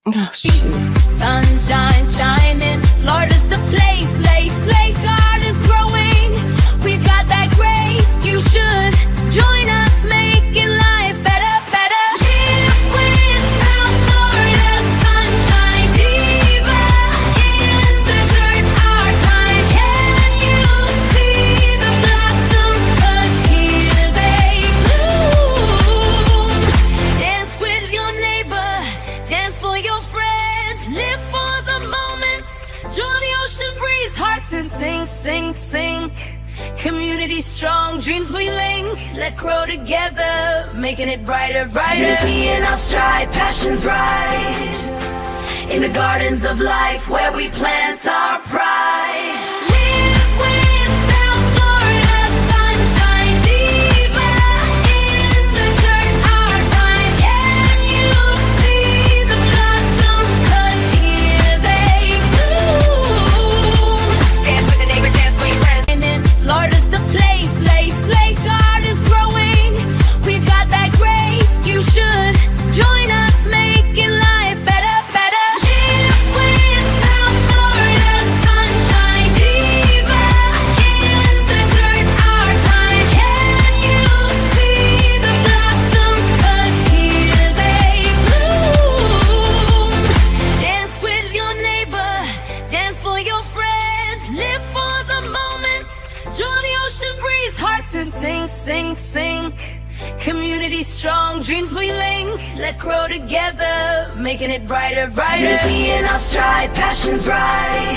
Oh, shoot. Sunshine shining, Florida's the place, gardens growing. We've got that grace, you should join us, making life better. Live with South Florida sunshine diva. In the dirt, our time. Can you see the blossoms? 'Cause here they bloom. Dance with your neighbor, dance for your friends, live for the moments, join the ocean breeze, hearts and sing. Community strong, dreams we link, let's grow together, making it brighter. Unity in our stride, passions right, in the gardens of life where we plant our pride. Live with South Florida sunshine diva. In the dirt, our time. Can you see the blossoms? 'Cause here they bloom. Dance with the neighbor, dance for your friends. And in Florida's the place, gardens growing. We've got that grace, you should join us, making life better. Live with South Florida sunshine diva. In the dirt, our time. Can you see the blossoms? 'Cause here they bloom. Dance with your neighbor, dance for your friends, live for the moments, join the ocean breeze, hearts and sing. Community strong, dreams we link, let's grow together, making it brighter. Unity in our stride, passions right,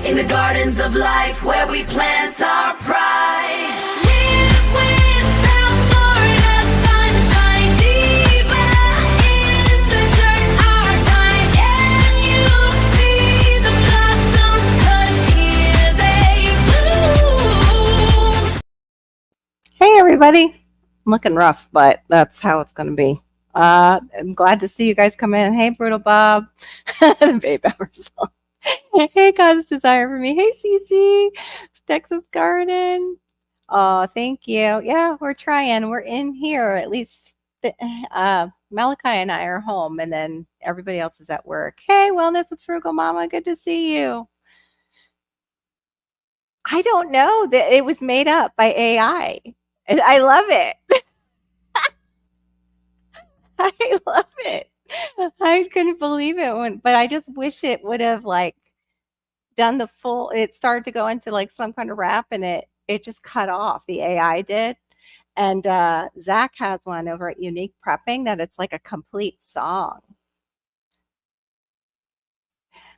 in the gardens of life where we plant our pride. Live with South Florida sunshine diva. In the dirt, our time. Can you see the blossoms? 'Cause here they bloom. Hey, everybody. I'm looking rough, but that's how it's going to be. I'm glad to see you guys come in. Hey, Brutal Bob. Babe Emerson. Hey, God's Desire for Me. Hey, Cece. It's Texas Garden. Oh, thank you. Yeah, we're trying. We're in here. At least Malachi and I are home, and then everybody else is at work. Hey, Wellness with Frugal Mama. Good to see you. I don't know that it was made up by AI. And I love it. I love it. I couldn't believe it but I just wish it would have done the full. It started to go into some kind of rap, and it just cut off. The AI did. And Zach has one over at Unique Prepping that it's like a complete song.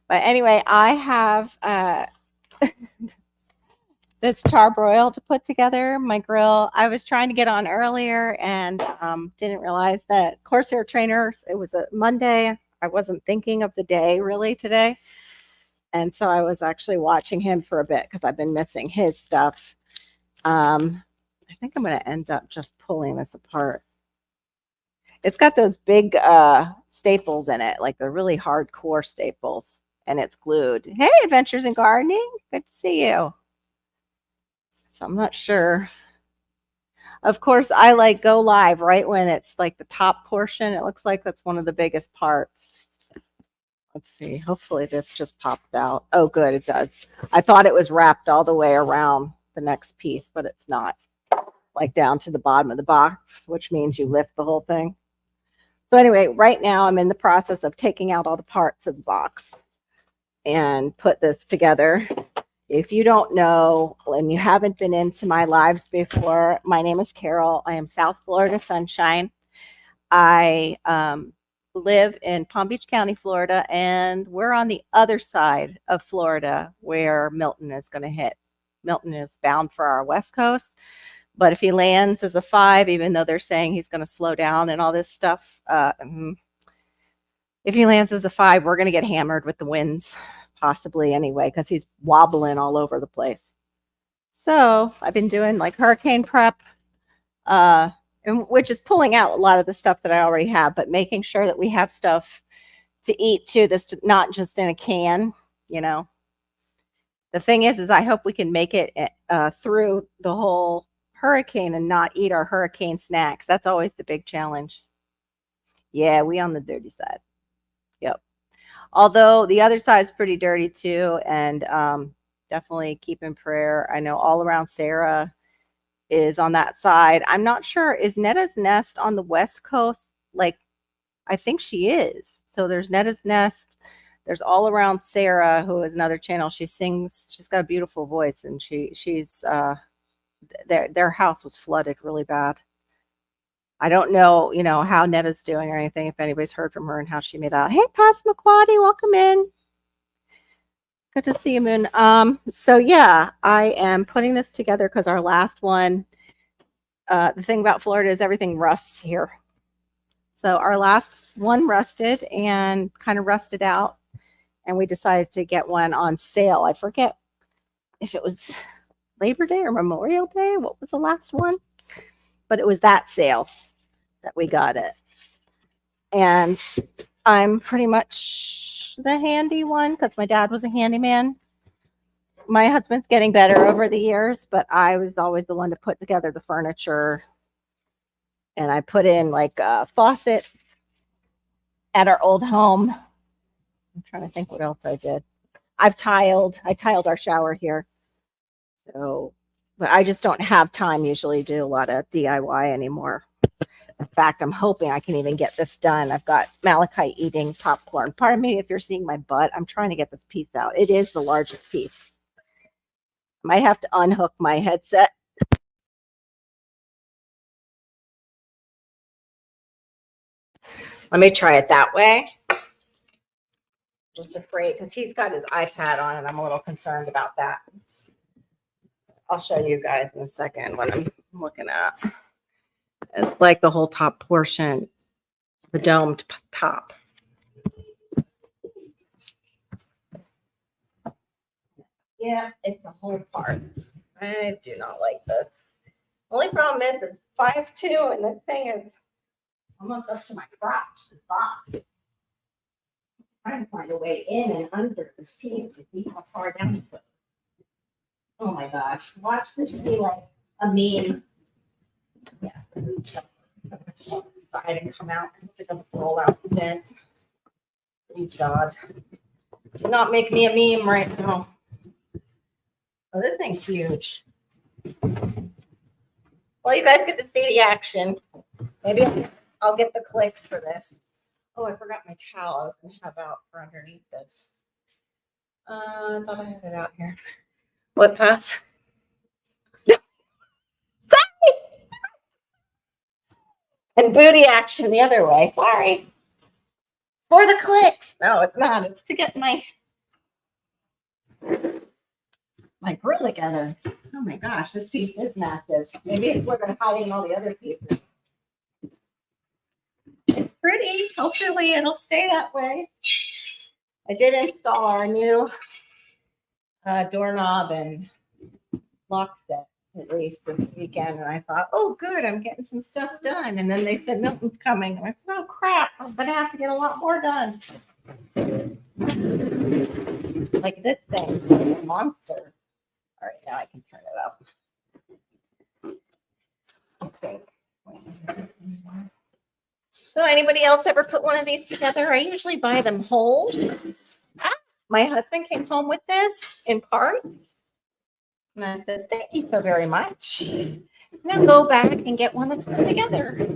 But anyway, I have this charbroil to put together. My grill, I was trying to get on earlier and didn't realize that Corsair Trainers, it was a Monday. I wasn't thinking of the day really today. And so I was actually watching him for a bit because I've been missing his stuff. I think I'm going to end up just pulling this apart. It's got those big staples in it, like the really hardcore staples, and it's glued. Hey, Adventures in Gardening. Good to see you. So I'm not sure. Of course, I go live right when it's the top portion. It looks like that's one of the biggest parts. Let's see. Hopefully this just popped out. Oh, good. It does. I thought it was wrapped all the way around the next piece, but it's not. Down to the bottom of the box, which means you lift the whole thing. So anyway, right now I'm in the process of taking out all the parts of the box and put this together. If you don't know and you haven't been into my lives before, my name is Carol. I am South Florida Sunshine. I live in Palm Beach County, Florida, and we're on the other side of Florida where Milton is going to hit. Milton is bound for our West Coast, but if he lands as a 5, even though they're saying he's going to slow down and all this stuff, if he lands as a 5, we're going to get hammered with the winds. Possibly anyway, because he's wobbling all over the place. So I've been doing hurricane prep, which is pulling out a lot of the stuff that I already have, but making sure that we have stuff to eat too. That's not just in a can, The thing is I hope we can make it through the whole hurricane and not eat our hurricane snacks. That's always the big challenge. Yeah, we on the dirty side. Yep. Although the other side's pretty dirty too, and definitely keep in prayer. I know all around Sarah is on that side. I'm not sure. Is Netta's Nest on the West Coast? Like, I think she is. So there's Netta's Nest. There's all around Sarah, who is another channel. She sings. She's got a beautiful voice, and she's their house was flooded really bad. I don't know, how Netta's doing or anything. If anybody's heard from her and how she made out. Hey, Passamaquoddy, welcome in. Good to see you, Moon. So yeah, I am putting this together because our last one, the thing about Florida is everything rusts here. So our last one rusted and kind of rusted out, and we decided to get one on sale. I forget if it was Labor Day or Memorial Day. What was the last one? But it was that sale that we got it. And I'm pretty much the handy one because my dad was a handyman. My husband's getting better over the years, but I was always the one to put together the furniture. And I put in like a faucet at our old home. I'm trying to think what else I did. I tiled our shower here. So, but I just don't have time usually to do a lot of DIY anymore. In fact, I'm hoping I can even get this done. I've got Malachi eating popcorn. Pardon me if you're seeing my butt. I'm trying to get this piece out. It is the largest piece. I might have to unhook my headset. Let me try it that way. Just afraid because he's got his iPad on and I'm a little concerned about that. I'll show you guys in a second what I'm looking at. It's like the whole top portion, the domed top. Yeah, it's the whole part. I do not like this. Only problem is it's 5'2" and this thing is almost up to my crotch. It's box. I'm trying to find a way in and under this piece to see how far down it goes. Oh my gosh. Watch this be like a meme. Yeah. I didn't come out. I think I'm roll out then. Please God. Do not make me a meme right now. Oh, this thing's huge. Well, you guys get to see the action. Maybe I'll get the clicks for this. Oh, I forgot my towel I was going to have out for underneath this. I thought I had it out here. What, Pass? Sorry! And booty action the other way. Sorry. For the clicks. No, it's not. It's to get my grill together. Oh my gosh, this piece is massive. Maybe it's where they're hiding all the other pieces. It's pretty. Hopefully it'll stay that way. I did install our new doorknob and lock set at least this weekend, and I thought, oh good, I'm getting some stuff done. And then they said Milton's coming, and I thought, oh crap, I'm gonna have to get a lot more done. Like this thing, a monster. All right, now I can turn it up. Okay. So anybody else ever put one of these together? I usually buy them whole. My husband came home with this in parts. And I said, thank you so very much. Now go back and get one that's put together.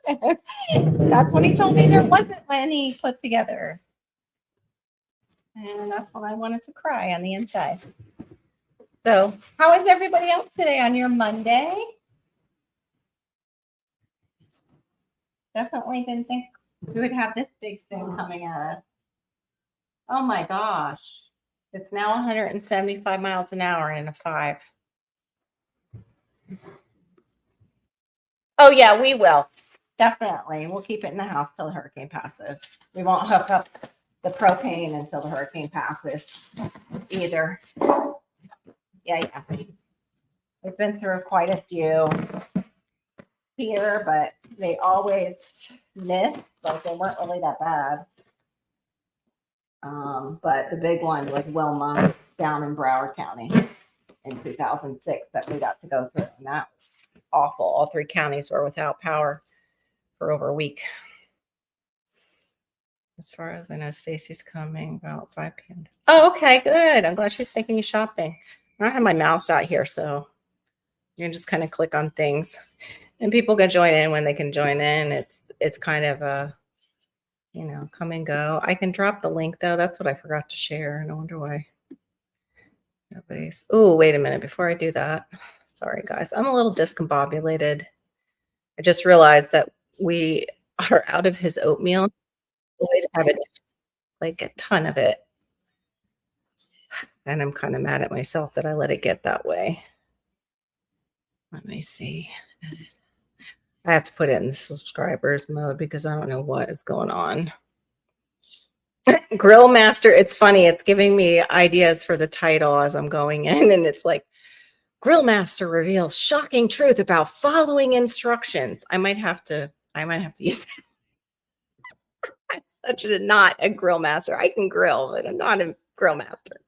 That's when he told me there wasn't any put together. And that's when I wanted to cry on the inside. So how is everybody else today on your Monday? Definitely didn't think we would have this big thing coming at us. Oh my gosh. It's now 175 miles an hour in a 5. Oh yeah, we will. Definitely. We'll keep it in the house till the hurricane passes. We won't hook up the propane until the hurricane passes either. Yeah. We've been through quite a few here, but they always miss. Like they weren't really that bad. But the big one was Wilma down in Broward County in 2006 that we got to go through. And that was awful. All 3 counties were without power for over a week. As far as I know, Stacy's coming about 5 p.m. Oh, okay, good. I'm glad she's taking you shopping. I don't have my mouse out here, so you can just kind of click on things, and people can join in when they can join in. It's kind of a, come and go. I can drop the link though. That's what I forgot to share. No wonder why nobody's. Oh, wait a minute. Before I do that, sorry guys, I'm a little discombobulated. I just realized that we are out of his oatmeal. Always have it, like a ton of it. And I'm kind of mad at myself that I let it get that way. Let me see. I have to put it in the subscribers mode because I don't know what is going on. Grill Master, it's funny. It's giving me ideas for the title as I'm going in, and it's like, Grill Master reveals shocking truth about following instructions. I might have to use it. I'm not a grill master. I can grill, but I'm not a grill master.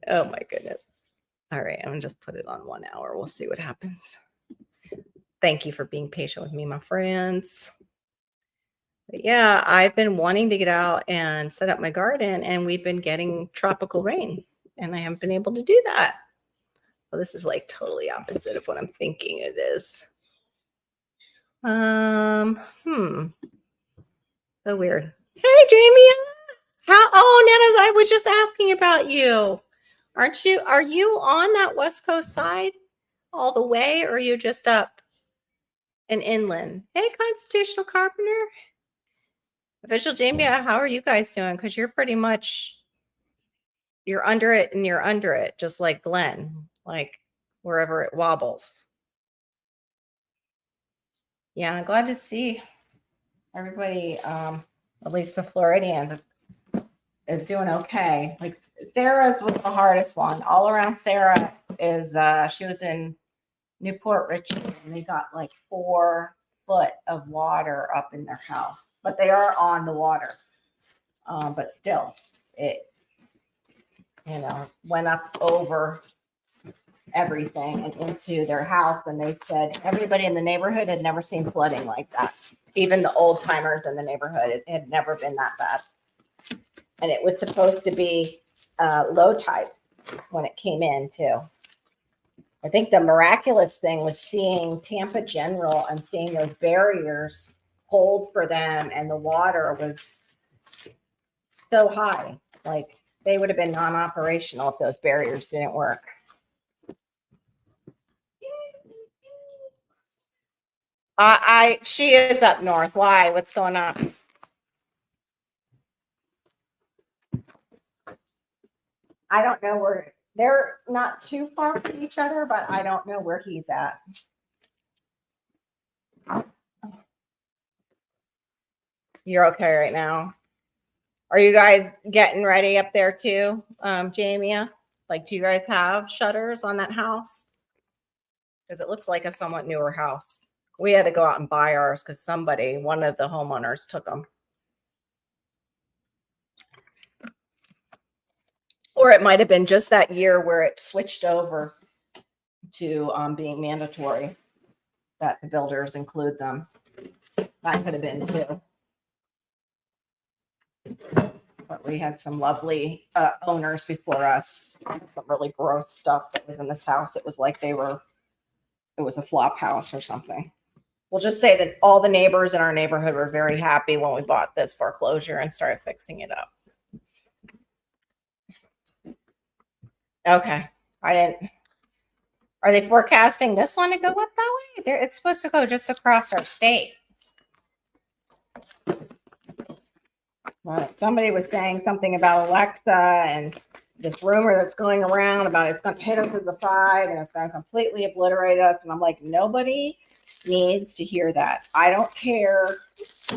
Oh my goodness. All right, I'm gonna just put it on 1 hour. We'll see what happens. Thank you for being patient with me, my friends. But yeah, I've been wanting to get out and set up my garden, and we've been getting tropical rain, and I haven't been able to do that. Well, this is like totally opposite of what I'm thinking it is. So weird. Hey, Jamie. Oh, Nana, I was just asking about you. Are you on that West Coast side all the way, or are you just up and inland? Hey, Constitutional Carpenter. Official Jamie, how are you guys doing? Because you're pretty much, you're under it and you're under it, just like Glenn, like wherever it wobbles. Yeah, I'm glad to see everybody, at least the Floridians, is doing okay. Like Sarah's was the hardest one. All around Sarah is she was in Newport Richey, and they got like 4 foot of water up in their house, but they are on the water. But still, it went up over everything and into their house, and they said everybody in the neighborhood had never seen flooding like that. Even the old timers in the neighborhood, it had never been that bad. And it was supposed to be low tide when it came in too. I think the miraculous thing was seeing Tampa General and seeing those barriers hold for them, and the water was so high. Like they would have been non-operational if those barriers didn't work. She is up north. Why? What's going on? I don't know where they're not too far from each other, but I don't know where he's at. You're okay right now. Are you guys getting ready up there too, Jamie? Like, do you guys have shutters on that house? Because it looks like a somewhat newer house. We had to go out and buy ours because one of the homeowners took them. Or it might have been just that year where it switched over to being mandatory that the builders include them. That could have been too. But we had some lovely owners before us. Some really gross stuff that was in this house. It was like it was a flop house or something. We'll just say that all the neighbors in our neighborhood were very happy when we bought this foreclosure and started fixing it up. Okay. Are they forecasting this one to go up that way? It's supposed to go just across our state. Right. Somebody was saying something about Alexa and this rumor that's going around about it's going to hit us as a 5 and it's going to completely obliterate us. And I'm like, nobody needs to hear that. I don't care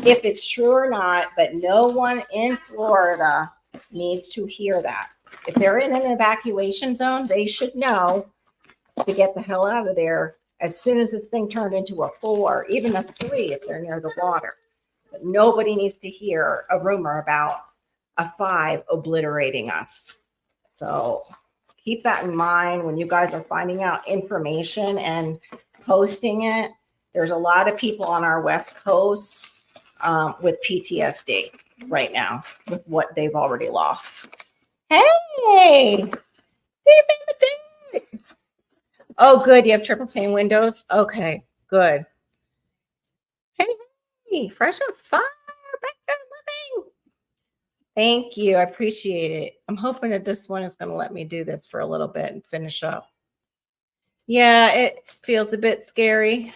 if it's true or not, but no one in Florida needs to hear that. If they're in an evacuation zone, they should know to get the hell out of there as soon as this thing turned into a 4, even a 3 if they're near the water. But nobody needs to hear a rumor about a 5 obliterating us. So keep that in mind when you guys are finding out information and posting it. There's a lot of people on our West Coast with PTSD right now with what they've already lost. Hey, Dave in the day. Oh, good. You have triple pane windows. Okay, good. Hey, fresh on fire, backyard living. Thank you. I appreciate it. I'm hoping that this one is going to let me do this for a little bit and finish up. Yeah, it feels a bit scary,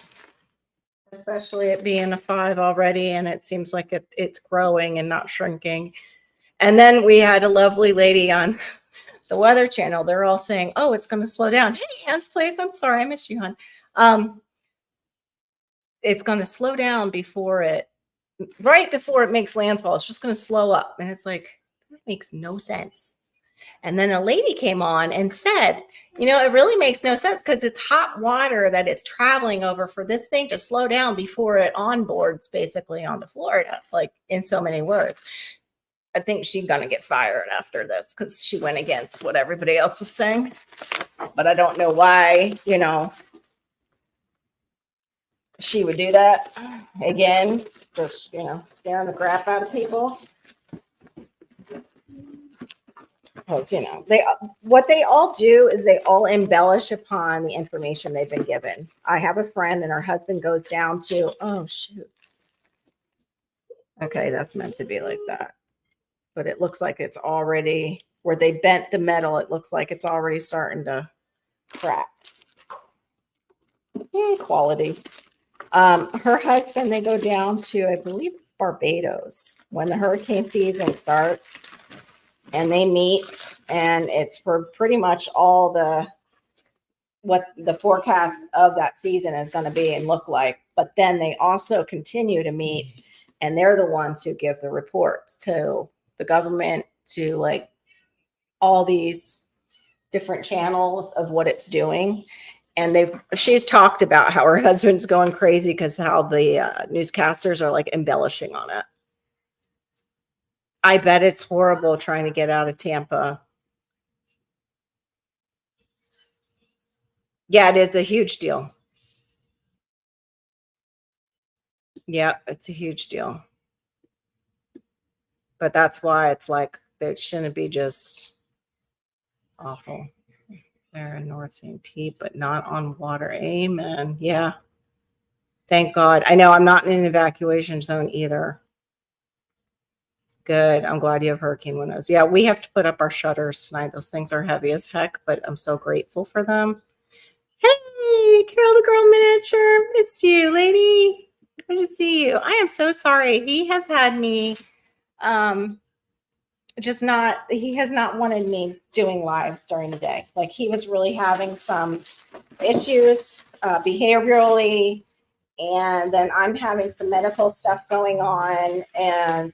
especially it being a 5 already, and it seems like it's growing and not shrinking. And then we had a lovely lady on the Weather Channel. They're all saying, "Oh, it's going to slow down." Hey, Ann's Place. I'm sorry, I missed you, hon. It's going to slow down right before it makes landfall. It's just going to slow up, and it's like that makes no sense. And then a lady came on and said, it really makes no sense because it's hot water that it's traveling over for this thing to slow down before it onboards basically onto Florida, like in so many words. I think she's going to get fired after this because she went against what everybody else was saying. But I don't know why, she would do that again, just, scaring the crap out of people. What they all do is they all embellish upon the information they've been given. I have a friend and her husband goes down to, oh, shoot. Okay, that's meant to be like that. But it looks like it's already, where they bent the metal, it looks like it's already starting to crack. Quality. Her husband, they go down to, I believe it's Barbados, when the hurricane season starts. And they meet, and it's for pretty much all what the forecast of that season is going to be and look like. But then they also continue to meet, and they're the ones who give the reports to the government, to like all these different channels of what it's doing. And she's talked about how her husband's going crazy because how the newscasters are like embellishing on it. I bet it's horrible trying to get out of Tampa. Yeah, it is a huge deal. Yeah, it's a huge deal. But that's why it's like it shouldn't be just awful. There in North St. Pete, but not on water. Amen. Yeah. Thank God. I know I'm not in an evacuation zone either. Good. I'm glad you have hurricane windows. Yeah, we have to put up our shutters tonight. Those things are heavy as heck, but I'm so grateful for them. Hey, Carol the Girl Miniature. Missed you, lady. Good to see you. I am so sorry. He has had me he has not wanted me doing lives during the day. Like he was really having some issues behaviorally, and then I'm having some medical stuff going on, and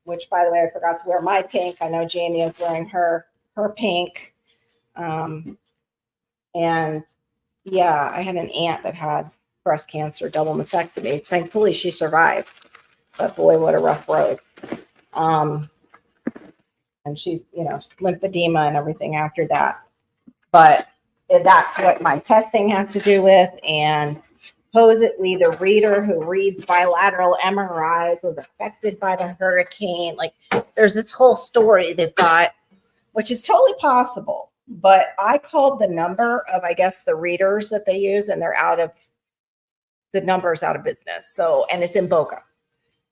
which, by the way, I forgot to wear my pink. I know Jamie is wearing her pink. And yeah, I had an aunt that had breast cancer, double mastectomy. Thankfully, she survived. But boy, what a rough road. And she's, lymphedema and everything after that. But that's what my testing has to do with. And supposedly the reader who reads bilateral MRIs was affected by the hurricane. Like there's this whole story they've got, which is totally possible. But I called the number of, I guess, the readers that they use, and the number's out of business. So, and it's in Boca.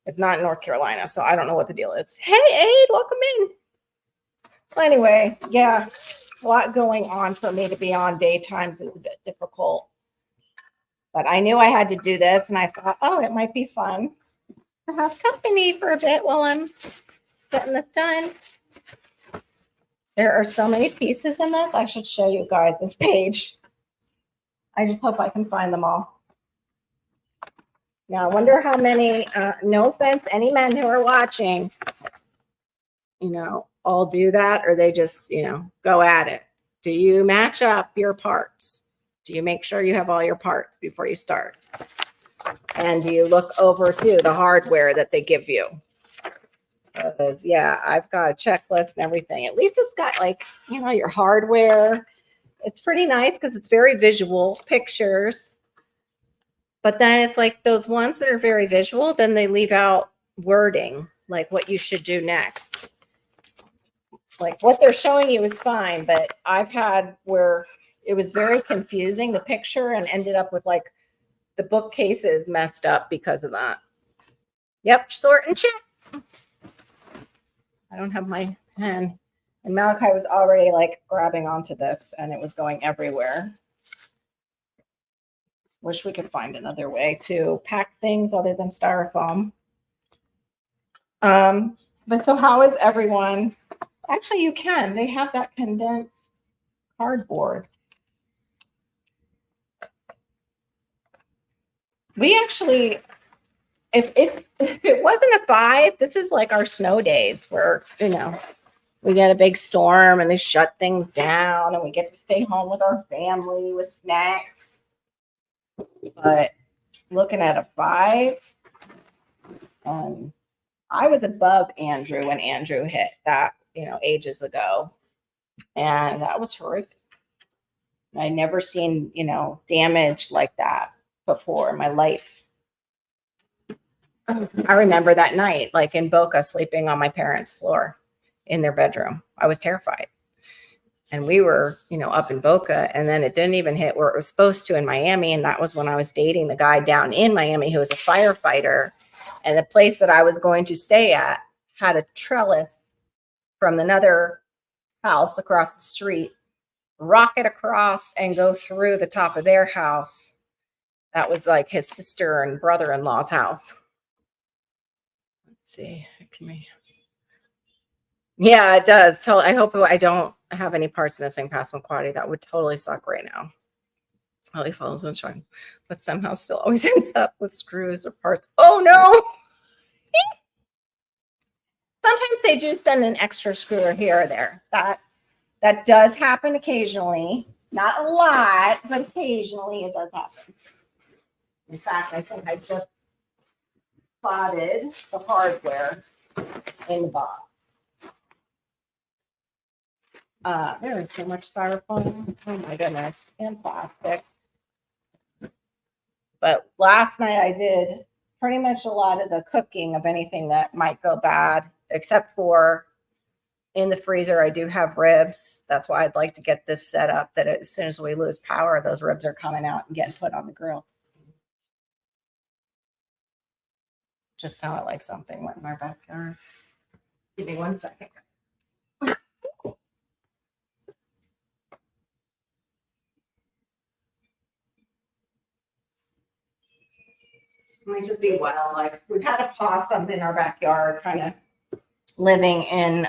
It's not in North Carolina. So I don't know what the deal is. Hey, Aid, welcome in. So anyway, yeah, a lot going on for me to be on. Daytimes is a bit difficult. But I knew I had to do this, and I thought, oh, it might be fun to have company for a bit while I'm getting this done. There are so many pieces in this. I should show you guys this page. I just hope I can find them all. Now, I wonder how many, no offense, any men who are watching, all do that, or they just, go at it. Do you match up your parts? Do you make sure you have all your parts before you start? And do you look over to the hardware that they give you? Because, yeah, I've got a checklist and everything. At least it's got your hardware. It's pretty nice because it's very visual, pictures. But then it's like those ones that are very visual, then they leave out wording, like what you should do next. Like what they're showing you is fine, but I've had where it was very confusing, the picture, and ended up with like the bookcases messed up because of that. Yep, sort and check. I don't have my pen. And Malachi was already like grabbing onto this and it was going everywhere. Wish we could find another way to pack things other than styrofoam. But so how is everyone? Actually, you can. They have that condensed cardboard. We actually, if it wasn't a 5, this is like our snow days where, you know, we get a big storm and they shut things down and we get to stay home with our family with snacks. But looking at a 5, I was above Andrew when Andrew hit that, you know, ages ago. And that was horrific. I'd never seen, you know, damage like that before in my life. I remember that night, like in Boca, sleeping on my parents' floor in their bedroom. I was terrified. And we were, you know, up in Boca, and then it didn't even hit where it was supposed to in Miami. And that was when I was dating the guy down in Miami who was a firefighter. And the place that I was going to stay at had a trellis from another house across the street, rocket across and go through the top of their house. That was like his sister and brother-in-law's house. Let's see. Yeah, it does. I hope I don't have any parts missing past Maquati. That would totally suck right now. Holly follows when trying, but somehow still always ends up with screws or parts. Oh no! Sometimes they do send an extra screw here or there. That does happen occasionally. Not a lot, but occasionally it does happen. In fact, I think I just spotted the hardware in the box. There is so much styrofoam. Oh my goodness. And plastic. But last night I did pretty much a lot of the cooking of anything that might go bad, except for in the freezer, I do have ribs. That's why I'd like to get this set up that as soon as we lose power, those ribs are coming out and getting put on the grill. Just sounded like something went in our backyard. Give me 1 second. Might just be well. Like we've had a possum in our backyard, kind of living in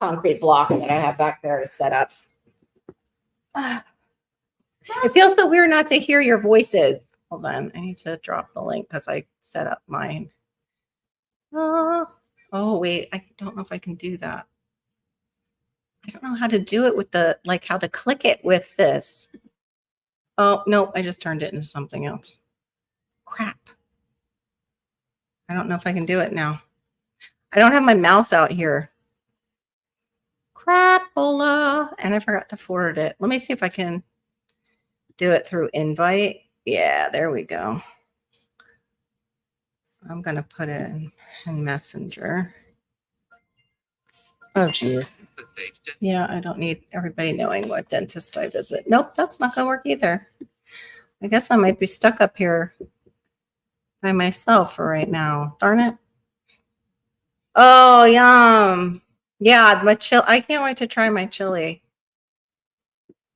concrete block that I have back there to set up. It feels so weird not to hear your voices. Hold on, I need to drop the link because I set up mine. Oh wait, I don't know if I can do that. I don't know how to do it with the, like how to click it with this. Oh no, I just turned it into something else. Crap. I don't know if I can do it now. I don't have my mouse out here. Crapola. And I forgot to forward it. Let me see if I can do it through invite. Yeah, there we go. I'm going to put it in Messenger. Oh, geez. Yeah, I don't need everybody knowing what dentist I visit. Nope, that's not going to work either. I guess I might be stuck up here by myself for right now. Darn it. Oh, yum. Yeah, my I can't wait to try my chili.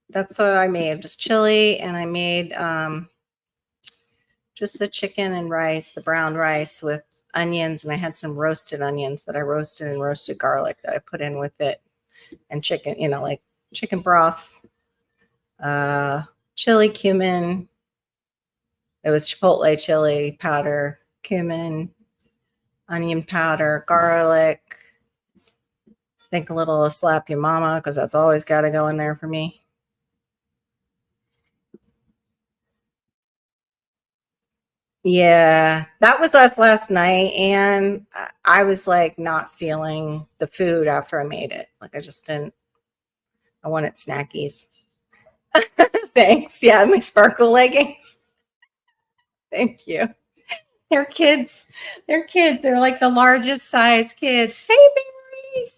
That's what I made. Just chili, and I made just the chicken and rice, the brown rice with onions, and I had some roasted onions that I roasted and roasted garlic that I put in with it, and chicken, you know, like chicken broth, chili, cumin. It was chipotle chili powder, cumin, onion powder, garlic. I think a little slap your mama because that's always got to go in there for me. Yeah, that was us last night, and I was like not feeling the food after I made it. Like I just didn't. I wanted snackies. Thanks. Yeah, my sparkle leggings. Thank you. They're kids. They're kids. They're like the largest size kids. Hey, Barry.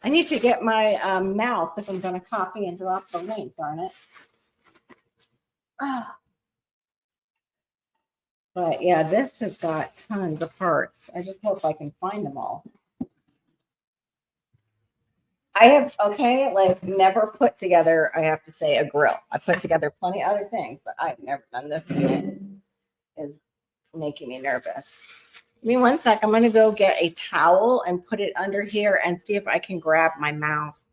I need to get my mouth if I'm going to copy and drop the link, darn it. Ah. But yeah, this has got tons of parts. I just hope I can find them all. I have, okay, like never put together, I have to say, a grill. I put together plenty of other things, but I've never done this. And it is making me nervous. Give me 1 sec. I'm going to go get a towel and put it under here and see if I can grab my mouse.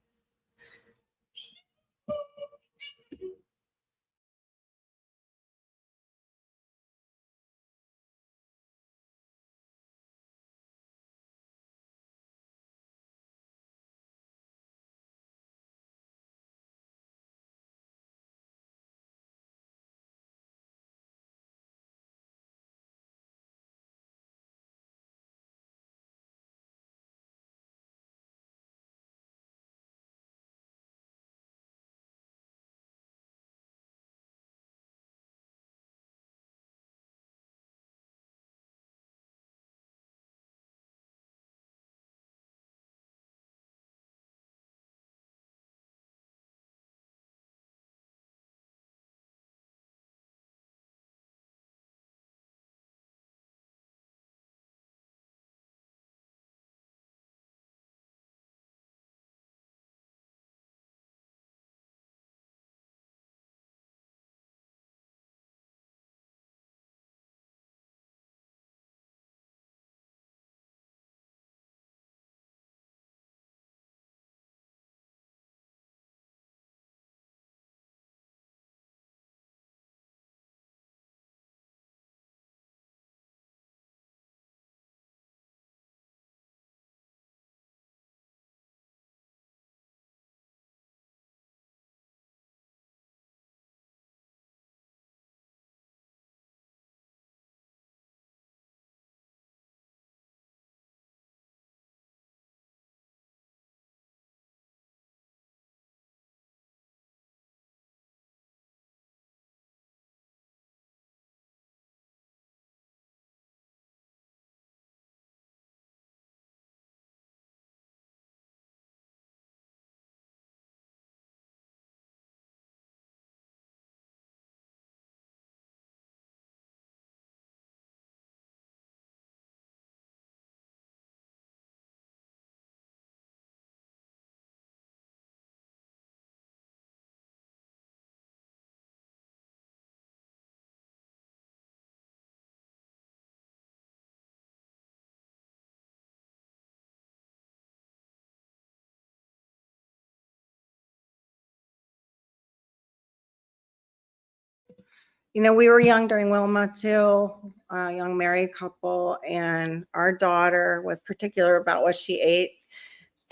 You know, we were young during Wilma too, a young married couple, and our daughter was particular about what she ate.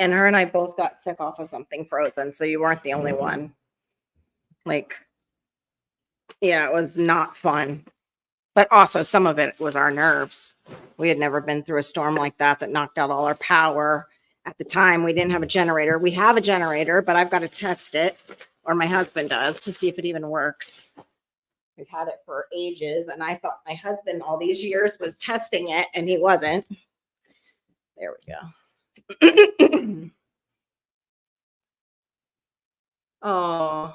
And her and I both got sick off of something frozen. So you weren't the only one. Like, yeah, it was not fun. But also, some of it was our nerves. We had never been through a storm like that that knocked out all our power. At the time, we didn't have a generator. We have a generator, but I've got to test it, or my husband does, to see if it even works. We've had it for ages, and I thought my husband all these years was testing it, and he wasn't. There we go. Oh.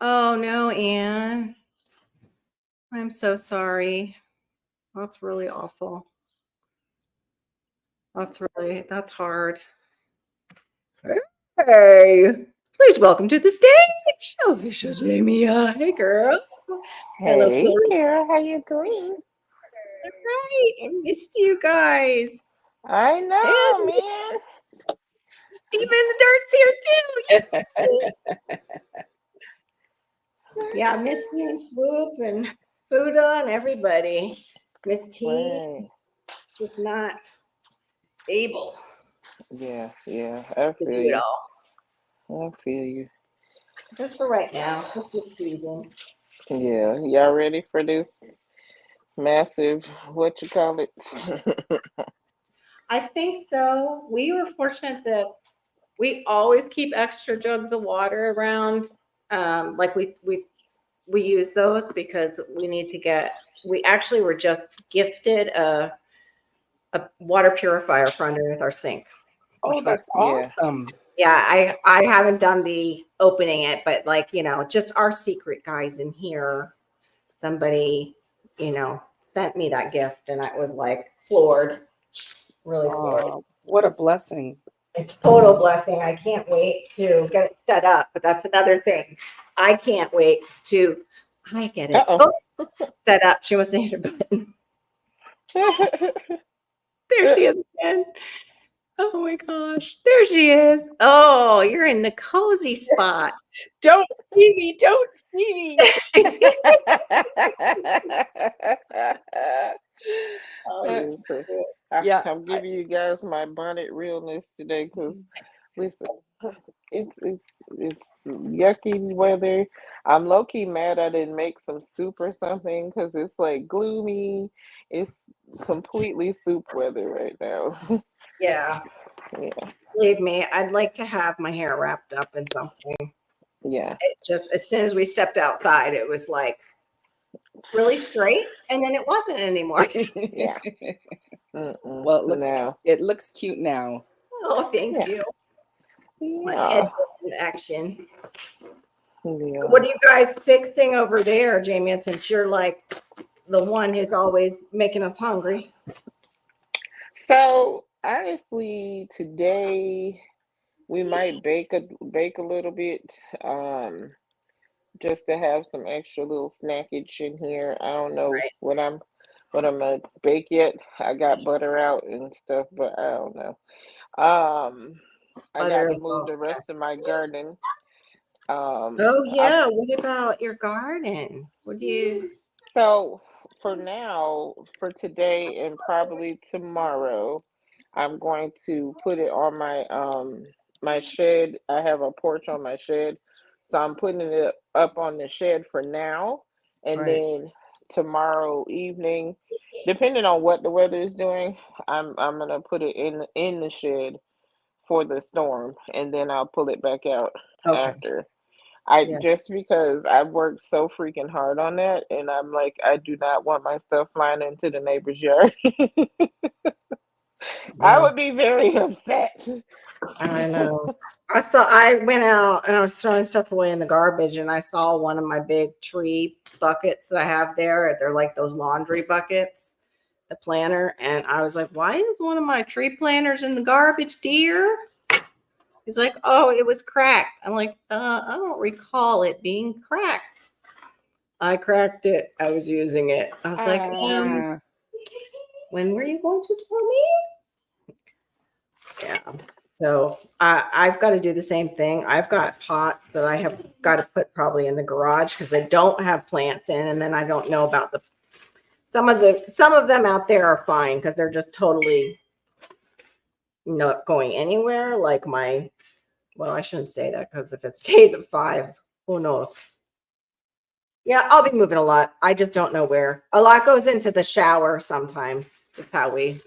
Oh, no, Anne. I'm so sorry. That's really awful. That's hard. Hey, please welcome to the stage, Official Jamie. Hey, girl. Hello, Hey, Florida. Kara, how you doing? All right, I missed you guys. I know, And man. Stephen the Dirt's here too. Yeah, I miss you and Swoop and Buddha and everybody. Miss T, Right. just not able Yes, yeah, I to feel do it you. all. I feel you. Just for right now, just this season. Yeah, y'all ready for this massive, what you call it? I think so. We were fortunate that we always keep extra jugs of water around. Like we we use those because we need to get. We actually were just gifted a water purifier for underneath our sink. Oh, which was that's Yeah. awesome. Yeah, I haven't done the opening it, but like, just our secret guys in here, somebody, sent me that gift and I was like floored, really floored. Oh, what a blessing. A total blessing. I can't wait to get it set up, but that's another thing. I can't wait to I get it. Uh-oh. Set up. She wants to hit her button. There she is again. Oh my gosh. There she is. Oh, you're in the cozy spot. Don't see me. Don't see me. Oh, listen, Yeah, I'm giving you guys my bonnet realness today because listen, it's yucky weather. I'm low key mad I didn't make some soup or something because it's like gloomy. It's completely soup weather right now. Yeah. Yeah, Believe me, I'd like to have my hair wrapped up in something. yeah. It just as soon as we stepped outside, it was like really straight, and then it wasn't anymore. Yeah. Well, No. it looks cute now. Oh, thank Yeah. you. My Yeah. head in action. Yeah. What are you guys fixing over there, Jamie? Since you're like the one who's always making us hungry. So honestly, today we might bake a little bit, just to have some extra little snackage in here. I don't know Right. what I'm gonna bake yet. I got butter out and stuff, but I don't know. I got Butter to is move all. the rest of my garden. Oh I yeah. What about your garden? What do you? So for now, for today and probably tomorrow, I'm going to put it on my shed. I have a porch on my shed. So I'm putting it up on the shed for now. And Right. then tomorrow evening, depending on what the weather is doing, I'm gonna put it in the shed for the storm and then I'll pull it back out Okay. after. I Yeah. just because I've worked so freaking hard on that, and I'm like, I do not want my stuff flying into the neighbor's yard. I Yeah. would be very upset. I know. I went out and I was throwing stuff away in the garbage and I saw one of my big tree buckets that I have there. They're like those laundry buckets, the planter. And I was like, why is one of my tree planters in the garbage, dear? He's like, oh, it was cracked. I'm like, I don't recall it being cracked. I cracked it. I was using it. I was like, Ah, when were you going to tell me? Yeah. So I've got to do the same thing. I've got pots that I have got to put probably in the garage because they don't have plants in, and then I don't know about some of them out there are fine because they're just totally not going anywhere. Like well, I shouldn't say that because if it stays at 5, who knows? Yeah, I'll be moving a lot. I just don't know where. A lot goes into the shower sometimes. That's how we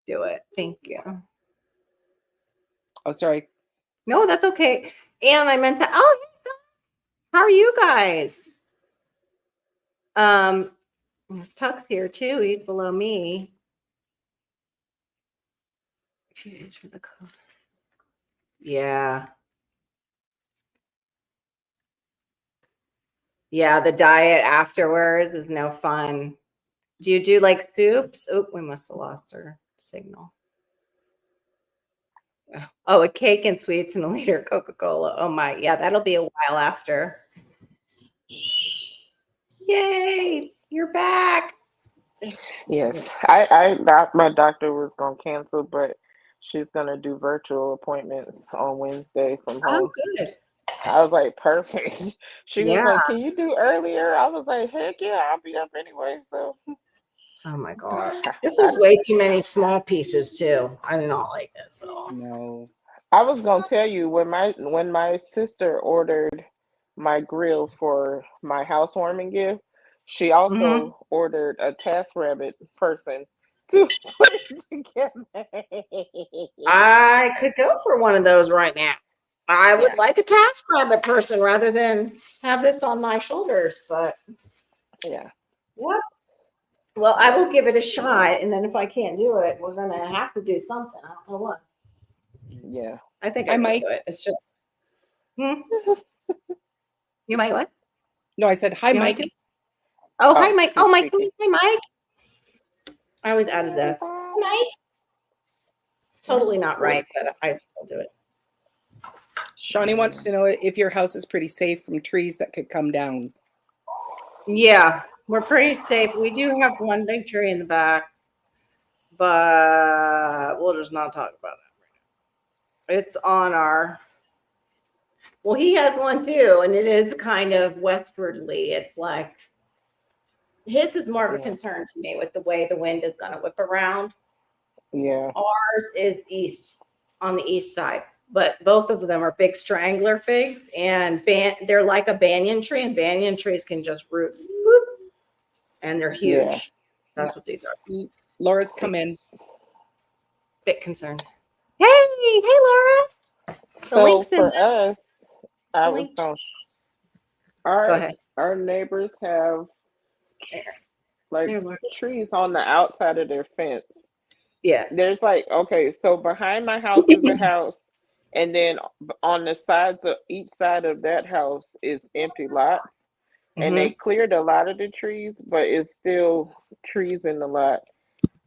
do it. Thank you. oh, sorry. No, that's okay. And I meant to. Oh, how are you guys? Miss Tuck's here too. He's below me. Yeah. Yeah, the diet afterwards is no fun. Do you do like soups? Oh, we must have lost our signal. Oh, a cake and sweets and a liter of Coca-Cola. Oh my, yeah, that'll be a while after. Yay, you're back. Yes, my doctor was gonna cancel, but she's gonna do virtual appointments on Wednesday from Oh, home. good. I was like, perfect. She was Yeah. like, can you do earlier? I was like, heck yeah, I'll be up anyway. So Oh my gosh. This is way too many small pieces too. I do not like this at all. No. I was gonna tell you when my sister ordered my grill for my housewarming gift, she also ordered a TaskRabbit person to put it together. I could go for one of those right now. I would Yeah. like a TaskRabbit person rather than have this on my shoulders, but Yeah. yeah. Well, I will give it a shot, and then if I can't do it, we're gonna have to do something. I don't know what. Yeah. I think I I might might. do it. It's just you might what? No, I said hi, You might Mike. do? Oh, hi, Oh, Mike. he's Oh, Mike. speaking. Hi, Mike. I always add his S. Mike. Totally not right, but I still do it. Shawnee wants to know if your house is pretty safe from trees that could come down. Yeah, we're pretty safe. We do have one big tree in the back, but we'll just not talk about it right now. It's on our. Well, he has one too, and it is kind of westwardly. It's like his is more of a Yeah. concern to me with the way the wind is going to whip around. Yeah. Ours is east on the east side, but both of them are big strangler figs, and they're like a banyan tree, and banyan trees can just root, whoop, and they're huge. Yeah. That's what these are. Laura's come in. Bit concerned. Hey, Laura. The So link's in for there. us, I The was link. going. Go Our ahead. our neighbors have There. like There, Laura. trees on the outside of their fence. Yeah. There's like, okay, so behind my house is a house, and then on the sides of each side of that house is empty lots. And they cleared a lot of the trees, but it's still trees in the lot.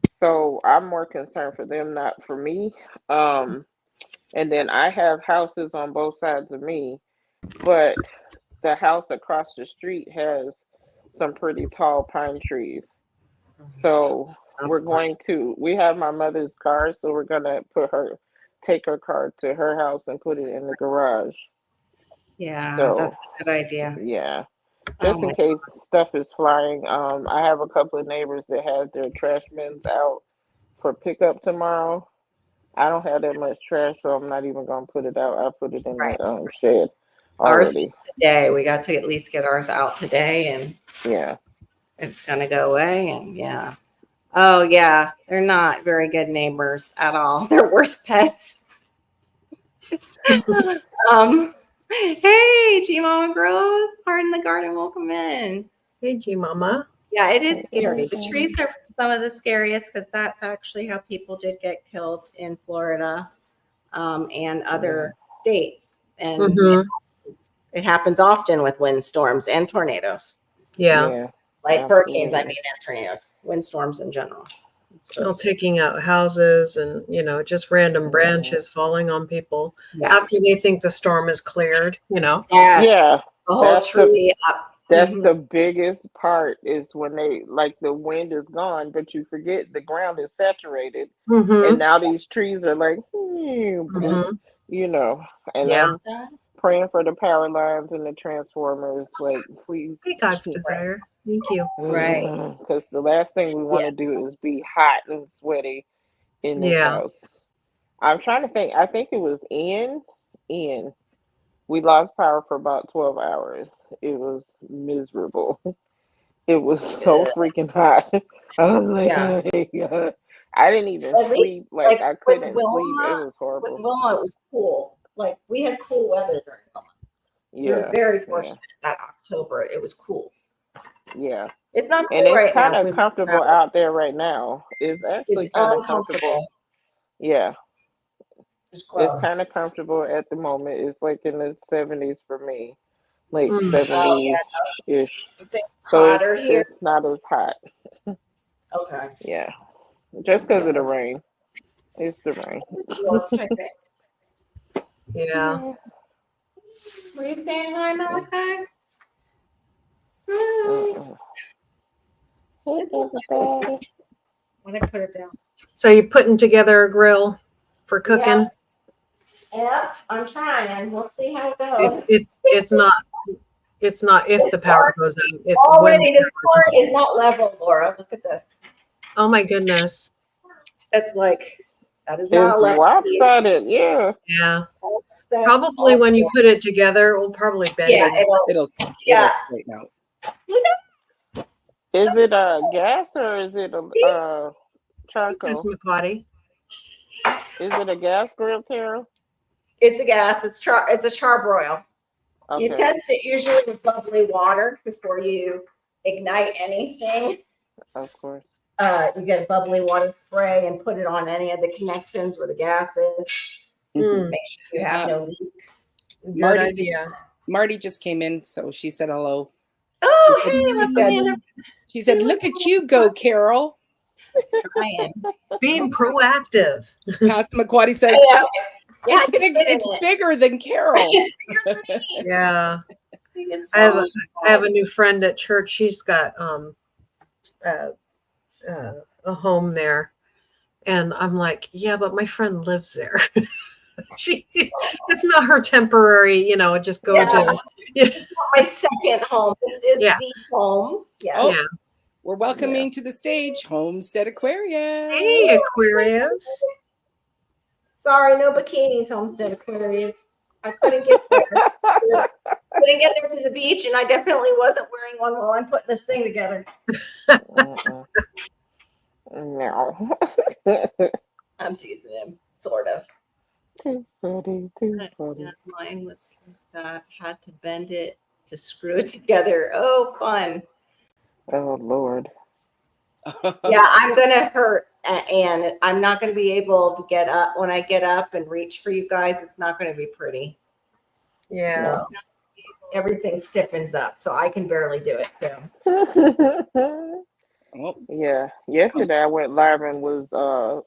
So I'm more concerned for them, not for me. And then I have houses on both sides of me, but the house across the street has some pretty tall pine trees. So we have my mother's car, so we're gonna take her car to her house and put it in the garage. Yeah, So that's a good idea. yeah, Oh just in my. case stuff is flying. I have a couple of neighbors that have their trash bins out for pickup tomorrow. I don't have that much trash, so I'm not even gonna put it out. I put it in Right. the shed Ours already. is today. We got to at least get ours out today, and Yeah. it's gonna go away. And yeah. Oh yeah, they're not very good neighbors at all. They're worse pets. Hey, G Mama Grows, Heart in the Garden, welcome in. Hey, G Mama. Yeah, it is scary. The trees are some of the scariest because that's actually how people did get killed in Florida and other states. And Mhm. it happens often with windstorms and tornadoes. Yeah. Yeah. Like hurricanes, I Absolutely. mean, and tornadoes, windstorms in general. It's Well, just, taking out houses and, just random branches falling on people yes. after they think the storm is cleared, Yes. Yeah. The whole That's tree up. That's Mhm. the biggest part is when they like the wind is gone, but you forget the ground is saturated, and Mm-hmm. now these trees are like, Mm-hmm. you know. And Yeah. I'm praying for the power lines and the transformers. Like, please, Hey, God's desire. Thank you. Right. because the last thing we want to do is be hot and sweaty in this Yeah. house. I'm trying to think. I think it was in. We lost power for about 12 hours. It was miserable. It was so freaking hot. I was like, Yeah. oh my God. I didn't even At least, sleep. Like, I with couldn't sleep. It Wilma, was with horrible. Wilma, it was cool. Like we had cool weather during Wilma. We were Yeah. very fortunate that October. It was cool. Yeah. It's not cool And it's right kind now. of comfortable out there right now. It's actually It's kind of comfortable. uncomfortable. Yeah. It's It's gross. kind of comfortable at the moment. It's like in the 70s for me. Like Mm. 70-ish. You think So hotter here? it's not as hot. Okay. Yeah. Just because of the rain. It's the rain. This is warm, I think. Yeah. Were you saying hi, Malachi? Mm-mm. Hey, everybody. When I put it down. So you're putting together a grill for cooking? Yeah, I'm trying. We'll see how it goes. It's not if the power goes out. It's Already, when. this part is not level, Laura. Look at this. Oh my goodness. It's like that is not It's a level piece. lopsided, yeah. Yeah. That's Probably when you awful. put it together, it will probably bend. Yeah, it. It'll Yeah. straighten out. Is it a gas or is it a Miss charcoal? McCarty. Is it a gas grill, Carol? It's a gas. It's a charbroil. You Okay. test it usually with bubbly water before you ignite anything. Of course. You get a bubbly water spray and put it on any of the connections where the gas is. Mm, Make sure you have no leaks. good Marty idea. Marty just came in, so she said hello. Oh, She said- hey, she let's said- She said, "Look at you go, Carol." trying. Being proactive. Pastor McQuarrie says, Yeah. Yeah, I "It's could big. fit in It's it. bigger than Carol." Yeah. It's I have fine. I have a new friend at church. She's got a home there, and I'm like, yeah, but my friend lives there. It's not her temporary, just go to. Yeah. My second home. This is Yeah. the home. Yeah. Oh, Yeah. we're welcoming to the stage Homestead Aquarius. Hey, Aquarius. Sorry, no bikinis, Homestead Aquarius. I couldn't get there. Couldn't get there to the beach, and I definitely wasn't wearing one while I'm putting this thing together. Mm-mm. No. I'm teasing him, sort of. Too funny. Too Yeah, funny. mine was like that. Had to bend it to screw it together. Oh, fun. Oh Lord. Yeah, I'm gonna hurt, and I'm not gonna be able to get up. When I get up and reach for you guys, it's not gonna be pretty. Yeah. Everything stiffens up, so I can barely do it too. Oh, Yeah. Yesterday I went live and was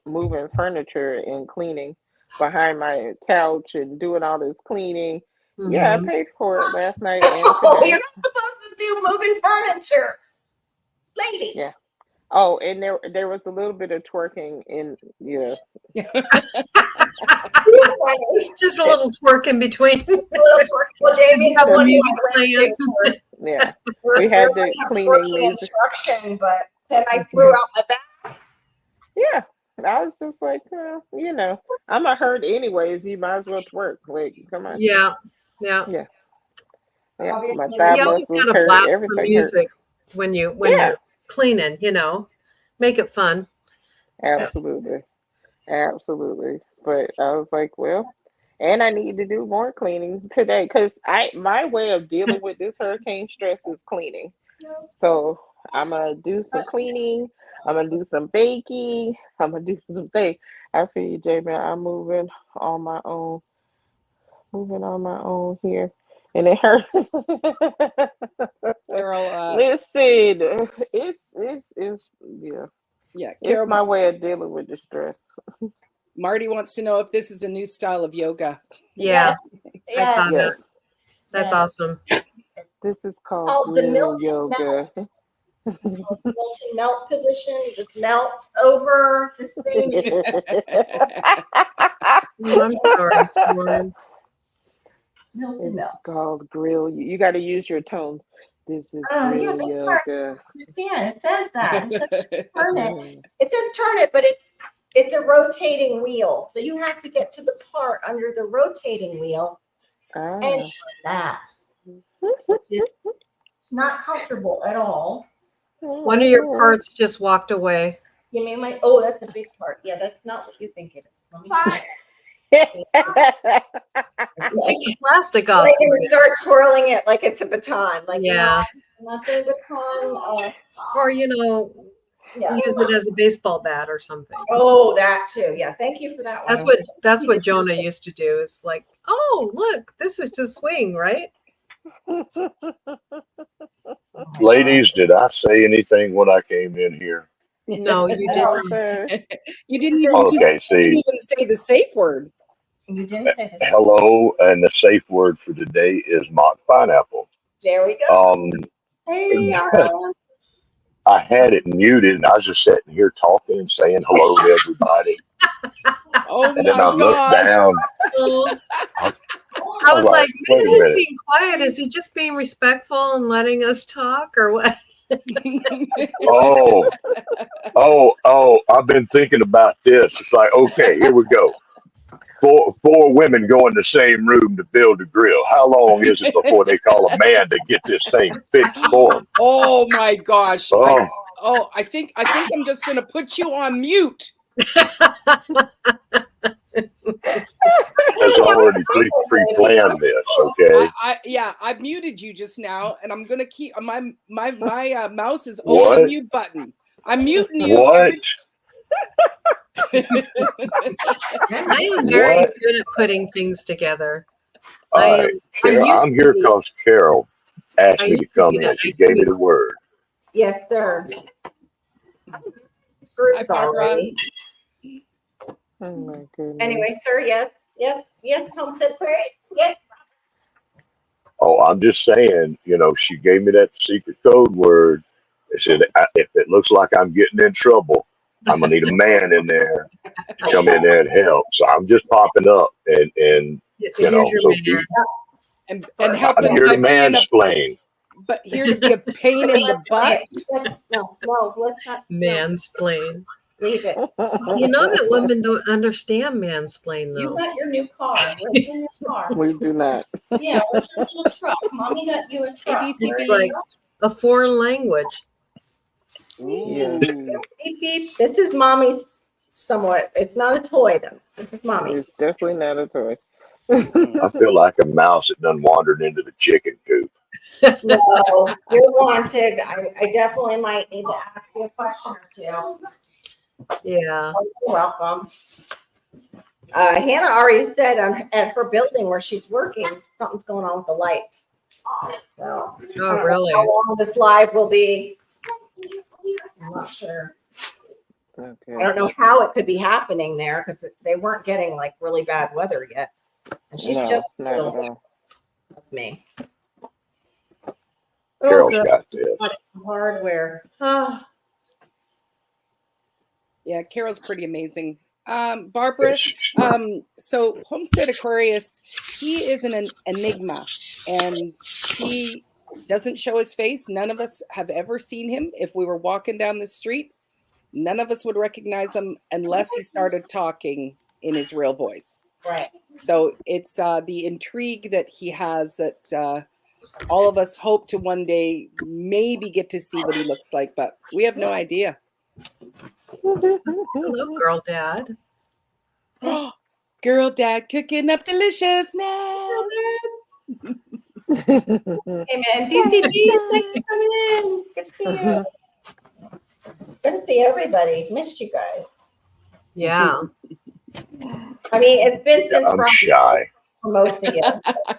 moving furniture and cleaning behind my couch and doing all this cleaning. Yeah, I Mhm. paid for it last night and Oh, today. you're not supposed to do moving furniture, lady. Yeah. Oh, and there was a little bit of twerking in yeah. It's just a little twerk in between. Well, Jamie's the Have the one who music I went playing. to. Yeah. We had were the gonna have cleaning twerking music. instruction, but then I threw out my back. Yeah. I was just like, I'm a hurt anyways. You might as well twerk. Like, come on. Yeah. Yeah. Yeah, my Obviously, thigh You always muscles gotta hurt. blast the Everything hurt. music when Yeah. you're cleaning, Make it fun. Absolutely. Absolutely. But I was like, well, and I need to do more cleaning today because my way of dealing with this hurricane stress is cleaning. So I'm gonna do some cleaning. I'm gonna do some baking. I'm gonna do some things. I feel you, Jamie. I'm moving on my own. Moving on my own here, and it hurts. Carol, Listen, it's yeah. yeah, It's Carol. my way of dealing with the stress. Marty wants to know if this is a new style of yoga. Yeah. Yes. saw Yes, that. That's Yeah. awesome. this is called Oh, the real melting yoga. Melting melt position. You just melt over this thing. Oh, I'm sorry, Storm. Melted It's melt. called grill. You got to use your tones. This is Yeah, real this part, yoga. understand. It says that. It says turn it. It says turn it, but it's a rotating wheel. So you have to get to the part under the rotating wheel and Ah. turn that. Which is not comfortable at all. One of your parts just walked away. Give me my that's a big part. Yeah, that's not what you think it is. Let me Take the plastic off. like you start twirling it like it's a baton. Like Yeah. no, I'm not doing baton. Or, Yeah. use it as a baseball bat or something. Oh, that too. Yeah. Thank you for that one. That's what Jonah used to do. It's like, oh, look, this is to swing, right? Ladies, did I say anything when I came in here? No, you No, didn't. sir. You didn't even, Okay, you didn't see, even say the safe word. You didn't say this. hello, and the safe word for today is mock pineapple. There we go. Hey, I had it muted, and I was just sitting here talking and saying hello to everybody. Oh And then I my looked gosh. down. Oh, I I was like, wait maybe a he's minute. being quiet. Is he just being respectful and letting us talk or what? Oh, I've been thinking about this. It's like, okay, here we go. Four women go in the same room to build a grill. How long is it before they call a man to get this thing fixed for them? Oh my gosh. Oh, I think I'm just gonna put you on mute. has already pre-planned this. Okay. I muted you just now, and I'm gonna keep my mouse is over What? the mute button. I'm muting you. What? I am very What? good at putting things together. All I right, am. I Carol, used I'm here to be. because Carol asked I me to used to come be in. that. She gave me the word. Yes, sir. Hi, Barbara. Oh my goodness. Anyway, sir, yes, Homestead Query, yes. Oh, I'm just saying, she gave me that secret code word. It said, if it looks like I'm getting in trouble, I'm gonna need a man in there to come in there and help. So I'm just popping up and Here's your so man. and help I'm them here to by being mansplain. but here to be a pain in the butt. No, let's not. No, Mansplain. leave it. You know that women don't understand mansplain You though. got your new car. Where's your new car? We do not. Yeah, where's your little truck? Mommy got you a truck. DCB. Where's Like- your- A foreign language. Yes. Beep, beep. This is mommy's somewhat. It's not a toy though. This is mommy's. It's definitely not a toy. I feel like a mouse that done wandered into the chicken coop. No, you're wanted. I definitely might need to ask you a question or two. Yeah. Oh, you're welcome. Hannah already said at her building where she's working, something's going on with the lights. So, I Oh, don't know really? how long this live will be. I'm not sure. Okay. I don't know how it could be happening there because they weren't getting like really bad weather yet. And she's No, just not at all. with me. Carol's good. got this. But it's hardware. Oh, Yeah, Carol's pretty amazing. Barbara, so Homestead Aquarius, he is an enigma, and he doesn't show his face. None of us have ever seen him. If we were walking down the street, none of us would recognize him unless he started talking in his real voice. right. So it's the intrigue that he has that all of us hope to one day maybe get to see what he looks like, but we have no idea. Hello, girl dad. Girl dad cooking up deliciousness. Hey man, DCB, thanks for coming in. Good to see you. Good to see everybody. Missed you guys. Yeah. I mean, it's been since I'm Friday shy. for most of you.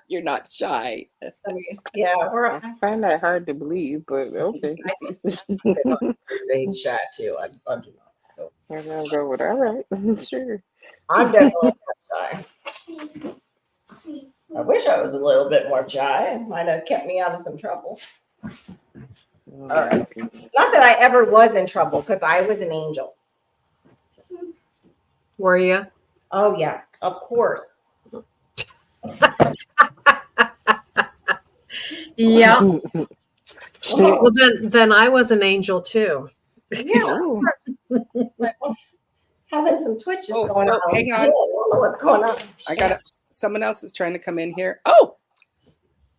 You're not shy. I mean, yeah, we're I find that hard to believe, but okay. he's shy too. I'm I'm gonna go with all right. Sure. definitely not shy. I wish I was a little bit more shy. It might have kept me out of some trouble. All right. Not that I ever was in trouble because I was an angel. Were you? Oh yeah, of course. Yeah. Well, then I was an angel too. Yeah, of course. Like, well, having some twitches Oh, going on. hang on. I don't know what's going on? I got it. Someone else is trying to come in here. Oh,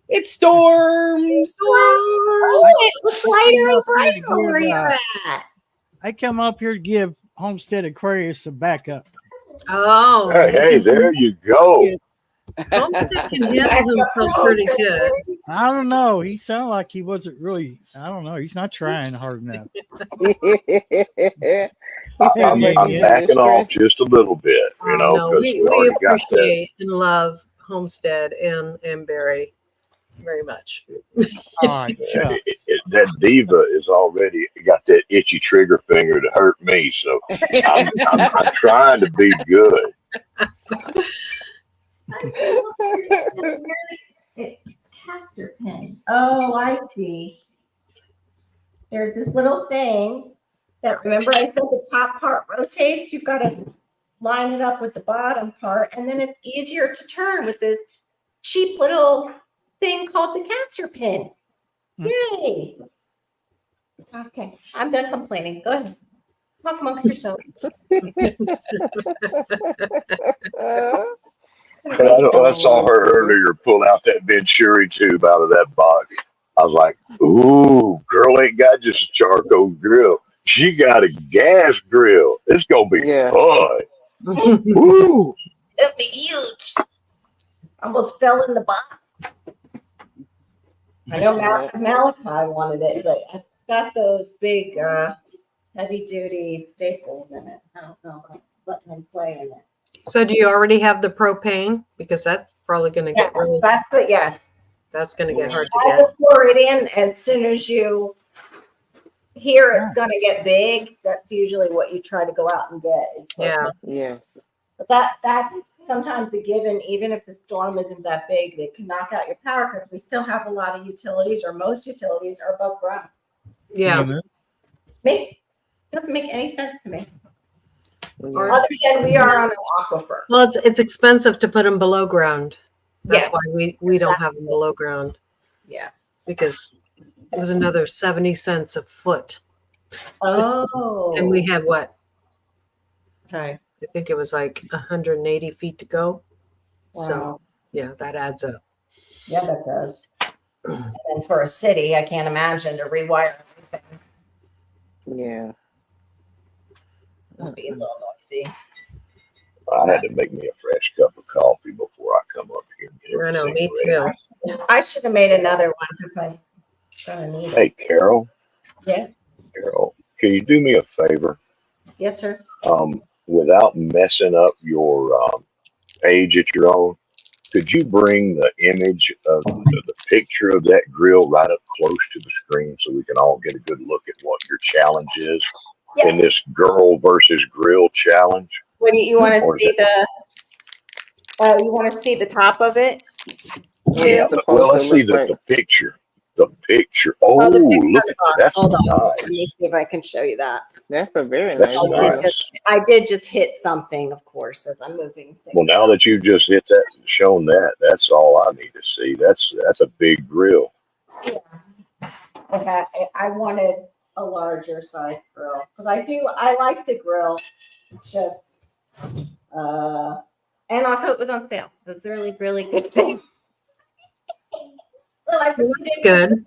it storms. Oh, it looks lighter and brighter where you're at. I come up here to give Homestead Aquarius a backup. Oh. Hey, there you go. Homestead can handle himself pretty good. I don't know. He sounded like he wasn't really, I don't know. He's not trying hard enough. I'm backing off just a little bit, No, because we we already got that. appreciate and love Homestead and Barry very much. Oh, shucks. That diva is already got that itchy trigger finger to hurt me. So I'm trying to be good. Caster pen. Oh, I see. There's this little thing that, remember I said the top part rotates? You've got to line it up with the bottom part, and then it's easier to turn with this cheap little thing called the caster pin. Yay! Okay, I'm done complaining. Go ahead. Talk amongst yourself. I saw her earlier pull out that Venturi tube out of that box. I was like, ooh, girl ain't got just a charcoal grill. She got a gas grill. It's going to be Yeah. fun. Ooh. It'll be huge. Almost fell in the box. I know Malachi wanted it, but it's got those big heavy duty staples in it. I don't know about letting him play in it. So do you already have the propane? Because that's probably going to Yes, get really, that's it. Yeah. that's going to get hard I to will pour it in as soon as you hear it's going to get big. That's usually what you try to go out and get. get. Yeah. Yes. But that's sometimes a given, even if the storm isn't that big, they can knock out your power because we still have a lot of utilities, or most utilities are above ground. Yeah. Doesn't make any sense to me. Or- Other than we are on an aquifer. Well, it's expensive to put them below ground. That's Yes. why we don't have them below ground, Yes. because it was another 70 cents a foot. Oh. And we had what? Okay. I think it was like 180 feet to go. So Wow. yeah, that adds up. Yeah, that does. And for a city, I can't imagine to rewire everything. Yeah. It'll be a little noisy. I had to make me a fresh cup of coffee before I come up here. And get I know, everything me ready. too. I should have made another one because I'm gonna need it. Hey, Carol. Yes. Carol, can you do me a favor? Yes, sir. Without messing up your page that you're on, could you bring the image of the picture of that grill right up close to the screen so we can all get a good look at what your challenge is in this girl versus grill challenge? When you want to Or see you want to see the top of it? Yeah. too? Well, let's see Supposed to look the picture. The picture. Oh, Oh, the picture look on the at box. that. That's Hold on. nice. Let me see if I can show you that. That's a very That's nice nice. grill. I did just hit something, of course, as I'm moving things. Well, now that you've just hit that, shown that, that's all I need to see. That's a big grill. Yeah. I wanted a larger size grill because I like to grill. It's just, and also it was on sale. It was a really, really good thing. So I really did- Good.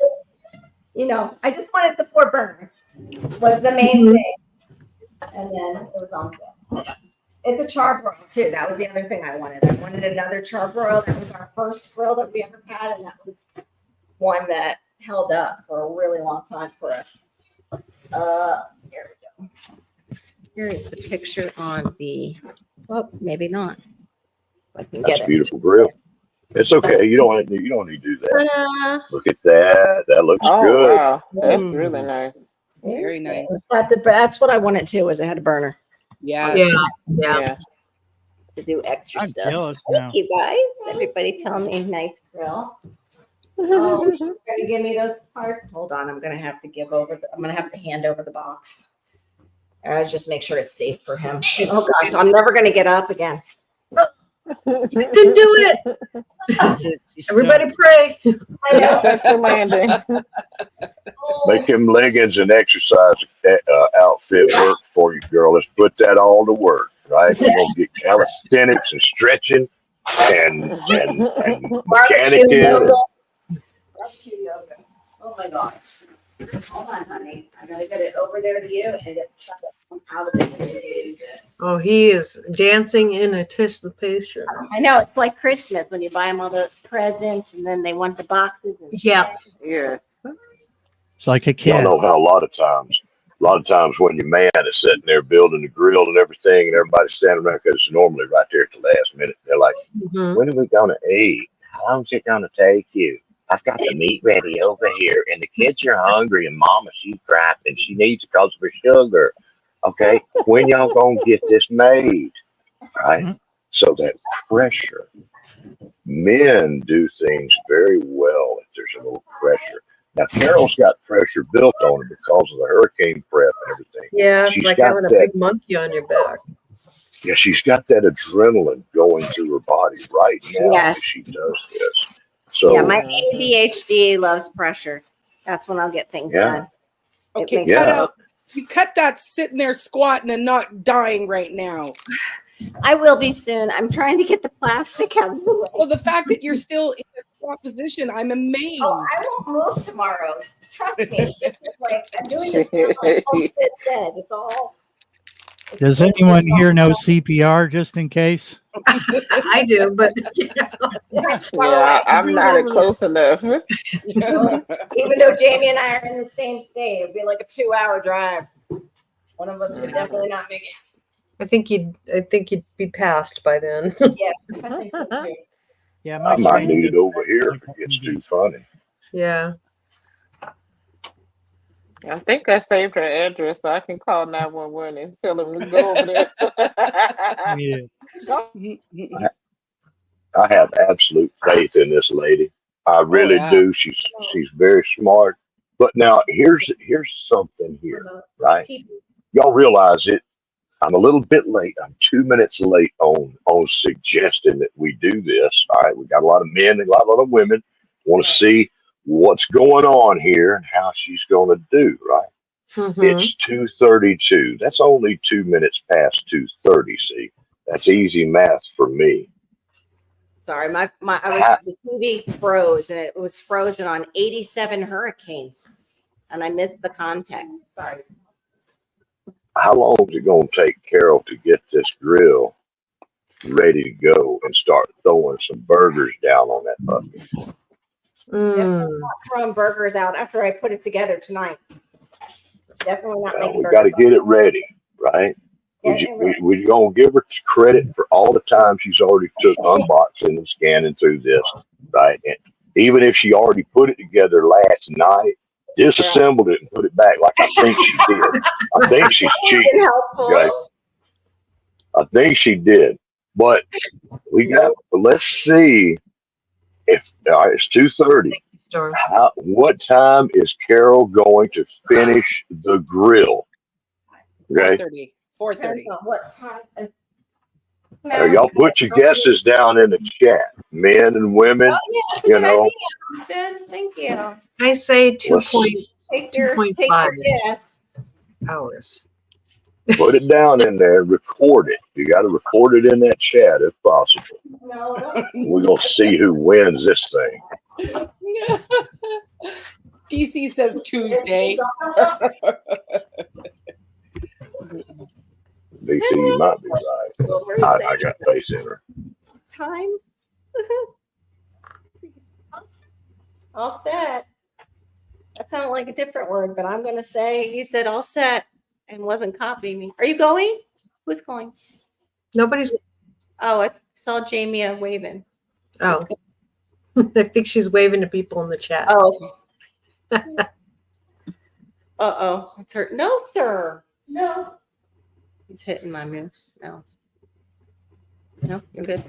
You know, I just wanted the 4 burners was the main thing. And then it was on sale. It's a charbroil too. That was the other thing I wanted. I wanted another charbroil. That was our first grill that we ever had, and that was one that held up for a really long time for us. Here we go. Here is the picture on the. Oh, maybe not. I can That's get a it. beautiful grill. It's okay. You don't need to do that. Ta-da. Look at that. That looks Oh good. wow, that's Mm. really nice. Very nice. That's what I wanted too. Was I had a burner Yes. Yeah. Yeah. to do extra I'm stuff. jealous now. Thank you guys. Everybody tell me nice grill. Oh, you're gonna give me those parts? Hold on, I'm gonna have to hand over the box. Just make sure it's safe for him. Oh gosh, I'm never gonna get up again. You can do it. That's it. You Everybody stuck. pray. I know. That's the landing. Make him leggings and exercise outfit work for you, girl. Let's put that all to work, right? We're gonna get calisthenics and stretching and Barbecue mechanicking. yoga. Barbecue yoga. Oh my gosh. Hold on, honey. I gotta get it over there to you and get stuff out of it. and use it. Oh, he is dancing in anticipation. I know it's like Christmas when you buy them all the presents and then they want the boxes. And Yeah. Yeah. It's like a Y'all kid. know how a lot of times when your man is sitting there building the grill and everything, and everybody's standing around because it's normally right there at the last minute. They're like, Mhm. "When are we gonna eat? How long's it gonna take you? I've got the meat ready over here, and the kids are hungry, and Mama, she's cracked, and she needs it because of her sugar. Okay, when y'all gonna get this made?" Right? So that pressure, men do things very well if there's a little pressure. Now, Carol's got pressure built on her because of the hurricane prep and everything. Yeah, it's She's like got having a that- big monkey on your back. Yeah, she's got that adrenaline going through her body right now Yes. as she does this. So, yeah, my ADHD loves pressure. That's when I'll get things Yeah. done. It Okay, makes cut Yeah. out. You cut that sitting there squatting and not dying right now. I will be soon. I'm trying to get the plastic out of the way. Well, the fact that you're still in this squat position, I'm amazed. Oh, I won't move tomorrow. Trust me. This is like I'm doing it now, like Homestead said. It's all Does anyone here know CPR just in case? I do, but Yeah, I'm not close enough. Even though Jamie and I are in the same state, it'd be like a 2-hour drive. One of us would definitely not make it. I think you'd be passed by then. Yeah, I think so too. Yeah, I my might train- need it over here if it gets too funny. Yeah. I think I saved her address so I can call 911 and tell them to go over there. Yeah. I have absolute faith in this lady. I really yeah. do. She's very smart. But now here's something here, right? Y'all realize it. I'm a little bit late. I'm 2 minutes late on suggesting that we do this. All right, we got a lot of men and a lot of women want to see what's going on here and how she's going to do. Right? Mhm. It's 2:32. That's only 2 minutes past 2:30. See, that's easy math for me. Sorry, the TV froze, and it was frozen on 87 hurricanes, and I missed the context. Sorry. How long is it going to take Carol to get this grill ready to go and start throwing some burgers down on that puppy? Mm. Not throwing burgers out after I put it together tonight. Definitely not Well, making we burgers. got to get it ready, right? We're going to give her credit for all the time she's already took unboxing and scanning through this, right? And even if she already put it together last night, disassembled it and put it back like I think she did. I think she's cheating. Okay? I think she did. But let's see if all right, it's 2:30. Storm. What time is Carol going to finish the grill? Okay. 4:30. What time? Now, y'all put your guesses down in the chat, men and women. You know, Good, thank you. I say Let's 2.5 guess. hours. put it down in there, record it. You got to record it in that chat if possible. No, We're going to see who wins this thing. DC says Tuesday. DC, you might be right. I got faith in her. Time. All set. That sounded like a different word, but I'm going to say he said all set and wasn't copying me. Are you going? Who's going? Nobody's. Oh, I saw Jamie waving. Oh, I think she's waving to people in the chat. Oh. Uh-oh. It's hurt. No, sir. No. He's hitting my moves. No. No, you're good.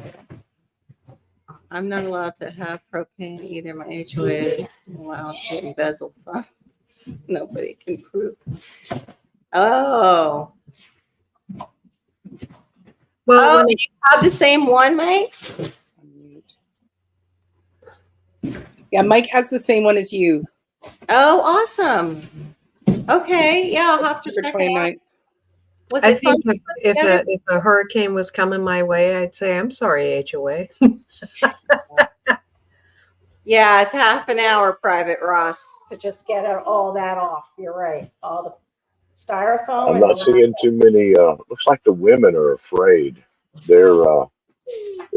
I'm not allowed to have propane either. My HOA is allowed to embezzle funds. Nobody can prove. Oh. Well, Oh, you have the same one, Mike? Yeah, Mike has the same one as you. Oh, awesome. Okay. Yeah, I'll have to October check it out. 29th. Was I it fun? think if a hurricane was coming my way, I'd say, I'm sorry, HOA. Yeah, it's half an hour, Private Ross, to just get all that off. You're right. All the styrofoam. I'm and not the- seeing too many. Looks like the women are afraid. They're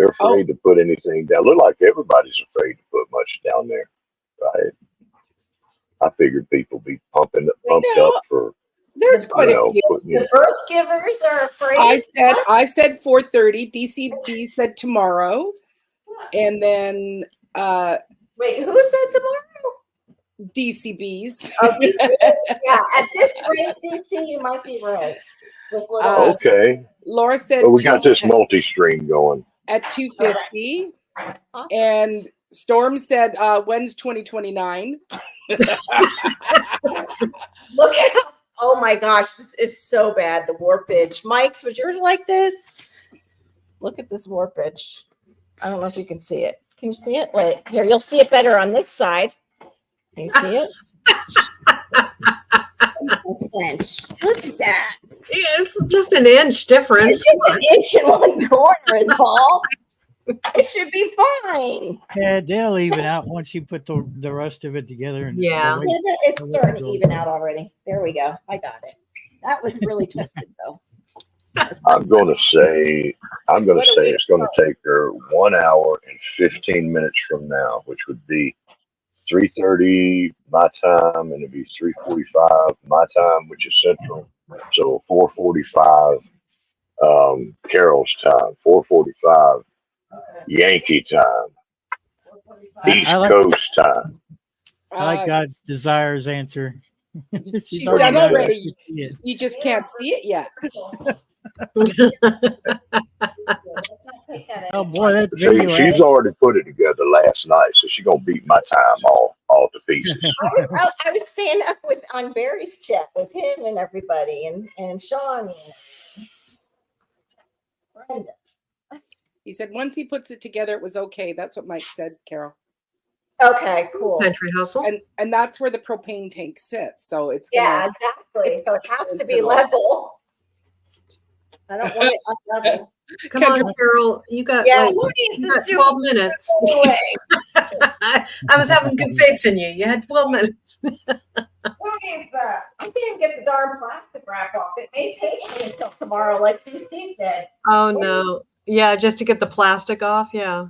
afraid to put anything down. Look like everybody's afraid to put much down there, right? I figured people be pumped up for There's quite a few. putting in. The birth givers are afraid. I said 4:30. DCB said tomorrow, and then Wait, who said tomorrow? DCBs. Oh, DC. Yeah, at this rate, DC, you might be right. With little- Okay, Laura said well, we got this multi-stream going. at 2:50, Awesome. and Storm said when's 2029? Look at how, oh my gosh, this is so bad. The warpage. Mike's, was yours like this? Look at this warpage. I don't know if you can see it. Can you see it? Wait, here, you'll see it better on this side. Can you see it? Look at that. Yeah, it's just an inch difference. It's just an inch in one corner is all. It should be fine. Yeah, they'll even out once you put the rest of it together. And Yeah. It's starting to even out already. There we go. I got it. That was really twisted though. I'm gonna say What a week it's gonna take her 1 hour and 15 minutes from now, which would be 3:30 my time, and it'd be 3:45 my time, which is Central. So 4:45 Carol's time, 4:45 Yankee time, East I like Coast time. God's desires answer. She's done got it. already. You just can't see it yet. Oh boy, that See, video. she's already put it together last night, so she's gonna beat my time all to pieces. I was staying up on Barry's chat with him and everybody, and Sean and Brenda. He said once he puts it together, it was okay. That's what Mike said, Carol. Okay, cool. Country hustle. And that's where the propane tank sits. So it's Yeah, exactly. So it has to be level. I don't want it unlevel. Come on, Carol. You got, Yeah, like, you got 12 minutes. I was having good faith in you. You had 12 minutes. What is that? I can't get the darn plastic wrap off. It may take me until tomorrow, like he said. Oh, no. Yeah, just to get the plastic off. Yeah.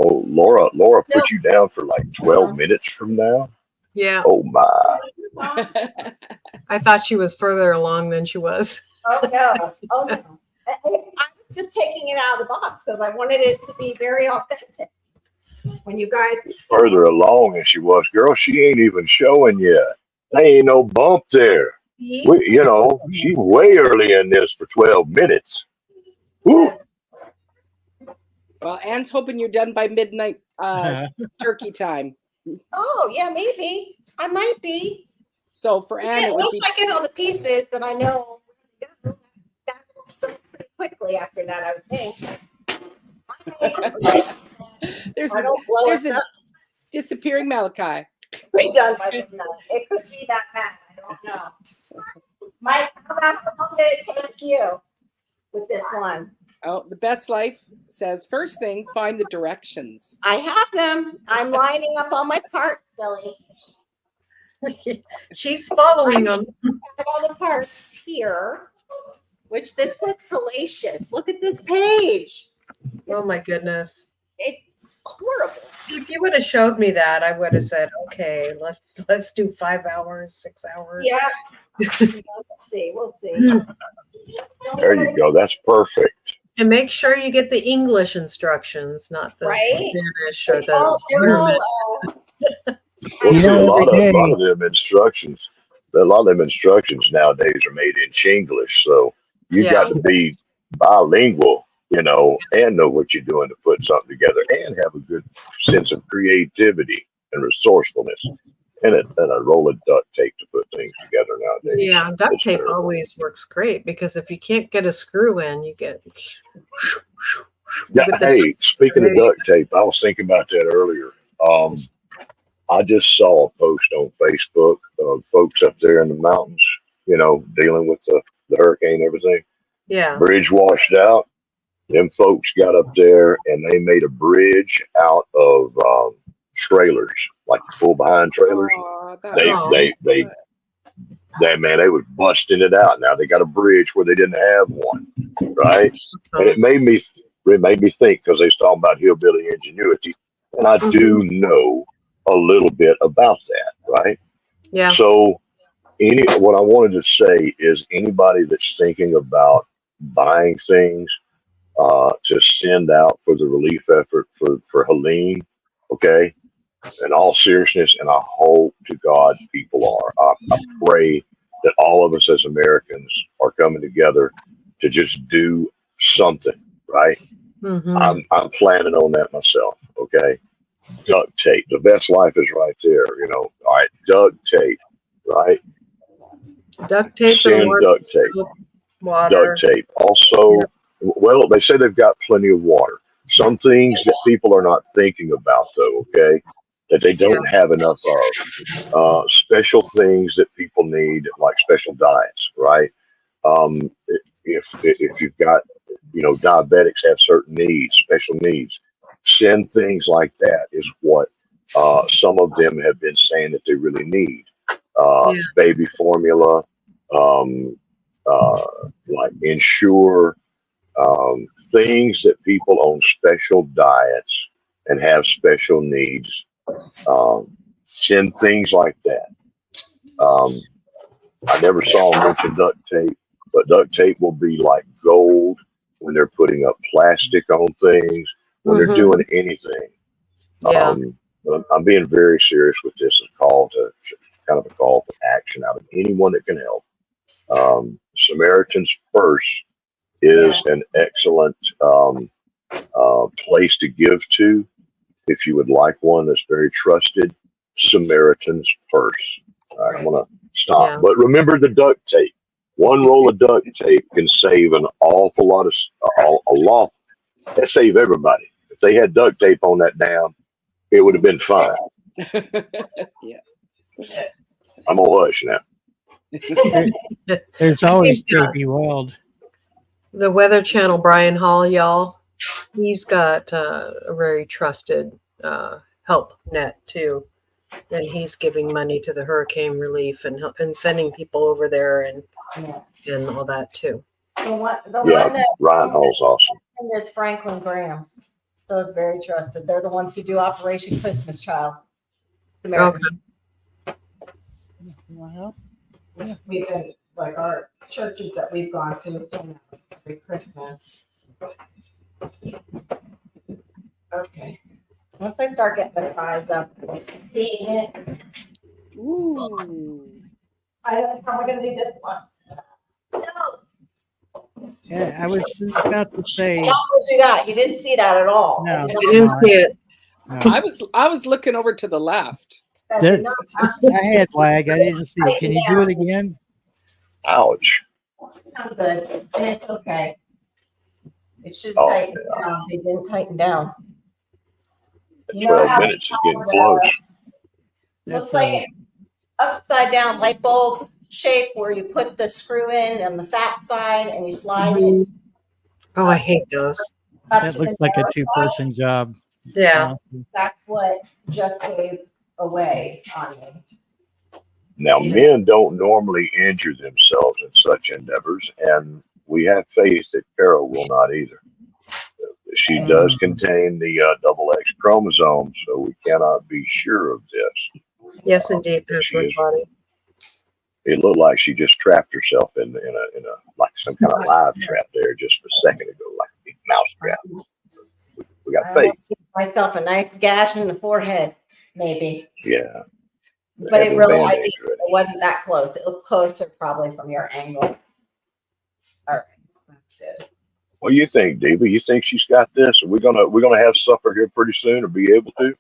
Oh, Laura put you down for like 12 minutes from now. Yeah. Oh my! I thought she was further along than she was. Oh no! Oh no! I was just taking it out of the box because I wanted it to be very authentic. When you guys Further along than she was, girl. She ain't even showing yet. There ain't no bump there. She's way early in this for 12 minutes. Woo. Well, Anne's hoping you're done by midnight turkey time. Oh yeah, maybe I might be. So for Anne, it would once be I get all the pieces, then I know that pretty quickly after that. I would think. there's I don't blow there's us a up. disappearing Malachi. Be done by midnight. It could be that bad. I don't know. Mike, how long did it take you with this one? Oh, the best life says first thing, find the directions. I have them. I'm lining up all my parts, Billy. She's following them. I have all the parts here, which this looks hellacious. Look at this page. Oh my goodness. It's horrible. If you would have showed me that, I would have said, okay, let's do 5 hours, 6 hours. Yeah. We'll see. There you go. That's perfect. And make sure you get the English instructions, not the Right? Spanish or They're all, the German. Well, You see, know, a lot every of them instructions. A lot of them instructions nowadays are made in Chinglish, so you Yeah. got to be bilingual, and know what you're doing to put something together, and have a good sense of creativity and resourcefulness, and a roll of duct tape to put things together nowadays. Yeah, duct It's tape terrible. always works great because if you can't get a screw in, you get. Yeah, with the- hey, speaking of duct tape, I was thinking about that earlier. I just saw a post on Facebook of folks up there in the mountains, dealing with the hurricane and everything. Yeah. Bridge washed out. Them folks got up there and they made a bridge out of trailers, like pull behind trailers. Aw, They was busting it out. Now they got a bridge where they didn't have one, right? And it made me think, because they was talking about hillbilly ingenuity, and I do know a little bit about that, right? Yeah. So what I wanted to say is anybody that's thinking about buying things to send out for the relief effort for Helene, okay? In all seriousness, and I hope to God people are. I pray that all of us as Americans are coming together to just do something, right? Mhm. I'm planning on that myself, okay? Duct tape. The best life is right there, All right, duct tape, right? Duct tape Send and water. duct tape. Soap, water. Duct tape. Also, well, they say they've got plenty of water. Some things that people are not thinking about, though, okay, that they don't have enough of. Special things that people need, like special diets, right? If you've got, diabetics have certain needs, special needs. Send things like that is what some of them have been saying that they really need. Baby formula, like ensure things that people on special diets and have special needs, send things like that. I never saw them mention duct tape, but duct tape will be like gold when they're putting up plastic on things, when they're Mhm. doing anything. Yeah. But I'm being very serious with this, a call to kind of a call for action out of anyone that can help. Samaritan's Purse is an excellent place to give to if you would like one that's very trusted. Samaritan's Purse. All right, I'm gonna stop, Yeah. but remember the duct tape. One roll of duct tape can save an awful lot of a lot. That save everybody. If they had duct tape on that down, it would have been fine. Yeah. I'm gonna hush now. There's always Yeah. J.B. Weld. The Weather Channel, Brian Hall, y'all. He's got a very trusted help net too, and he's giving money to the hurricane relief and sending people over there and all that too. The one Yeah, that Ryan Hall's awesome. is Franklin Graham's. So it's very trusted. They're the ones who do Operation Christmas Child. American. Well, We've been, like our churches that we've gone to have done that every Christmas. Okay. Once I start getting the size up, seeing it, Ooh. I don't know how we're gonna do this one. No, yeah, I was just about to say, don't do that. You didn't see that at all. No. I did I not- didn't see it. no, I was looking over to the left. I did not- I had lag. I didn't see it. Can you do it again? Ouch. I'm good, and it's okay. It should Oh, tighten down. They didn't tighten down. At You know 12 how minutes is getting we close. Looks That's like an upside down light bulb shape where you put the screw in on the fat side and you slide it. Oh, I hate those. up that to the looks like a narrow side. 2-person job. Yeah. That's what Jeff gave away on me. Now, men don't normally injure themselves in such endeavors, and we have faith that Carol will not either. She does contain the double X chromosome, so we cannot be sure of this. Yes, indeed, She Pastor is- Body. It looked like she just trapped herself in a like some kind of live trap there just a second ago, like a big mouse trap. We got I faith, almost gave myself a nice gash in the forehead, maybe. yeah. But it Have a really, I Band-Aid did, ready. it wasn't that close. It looked closer probably from your angle. All right, that's it. What do you think, Diva? You think she's got this? Are we gonna have supper here pretty soon, or be able to?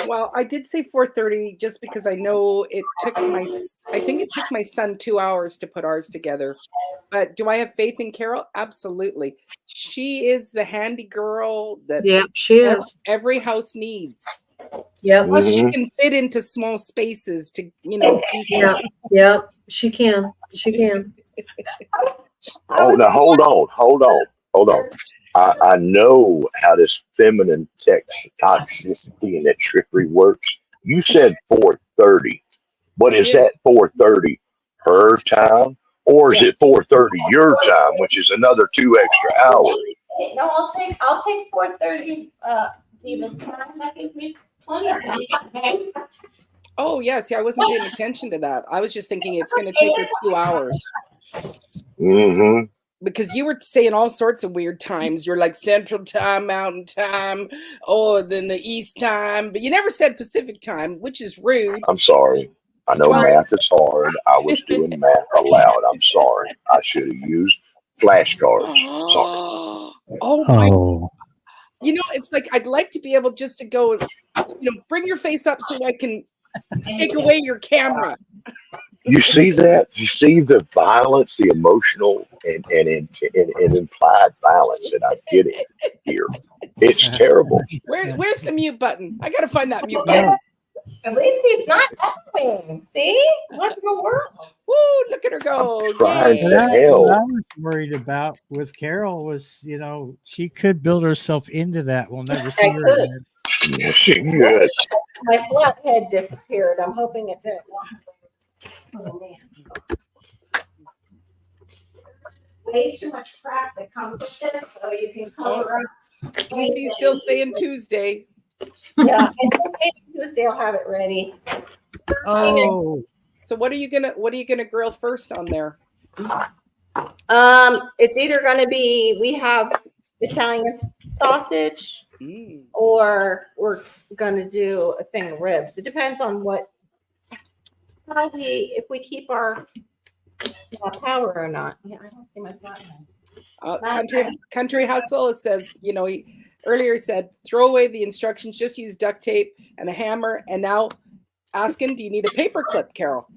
Well, I did say 4:30 just because I know I think it took my son 2 hours to put ours together. But do I have faith in Carol? Absolutely. She is the handy girl that Yep, she is. every house needs. Yep. Plus, she Mhm. can fit into small spaces to, do Yeah. stuff. Yep. She can. She can. Oh, now hold on. I know how this feminine toxicity and that trickery works. You said 4:30, but is Yeah. that 4:30 her time, or is it 4:30 your time, which is another 2 extra hours? No, I'll take 4:30, Diva's time. That gives me plenty of time. Oh, yeah. See, I wasn't paying attention to that. I was just thinking it's going to take her 2 hours. Mm-hmm. Because you were saying all sorts of weird times. You're like Central Time, Mountain Time, then the East Time, but you never said Pacific Time, which is rude. I'm sorry. I know Well- math is hard. I was doing math aloud. I'm sorry. I should have used flashcards. Sorry. Oh my! Oh, It's like I'd like to be able just to go, bring your face up so I can take away your camera. You see that? You see the violence, the emotional and implied violence that I'm getting here. It's terrible. Where's the mute button? I gotta find that mute button. yeah. At least he's not echoing. See? What in the world? Woo! Look at her go! I'm trying Yay. to- hell? What I was worried about with Carol was, she could build herself into that. We'll never see her could. again. Good. My flat head disappeared. I'm hoping it didn't. Oh, man. way too much crap that comes with it, so you can color up. DC's still saying Tuesday. Yeah, and maybe Tuesday I'll have it ready. Oh, So what are you gonna grill first on there? It's either gonna be, we have Italian sausage, Mm. or we're gonna do a thing of ribs. It depends on if we keep our power or not. Yeah, I don't see my button. Country Hustle says, he earlier said, throw away the instructions, just use duct tape and a hammer. And now asking, do you need a paper clip, Carol?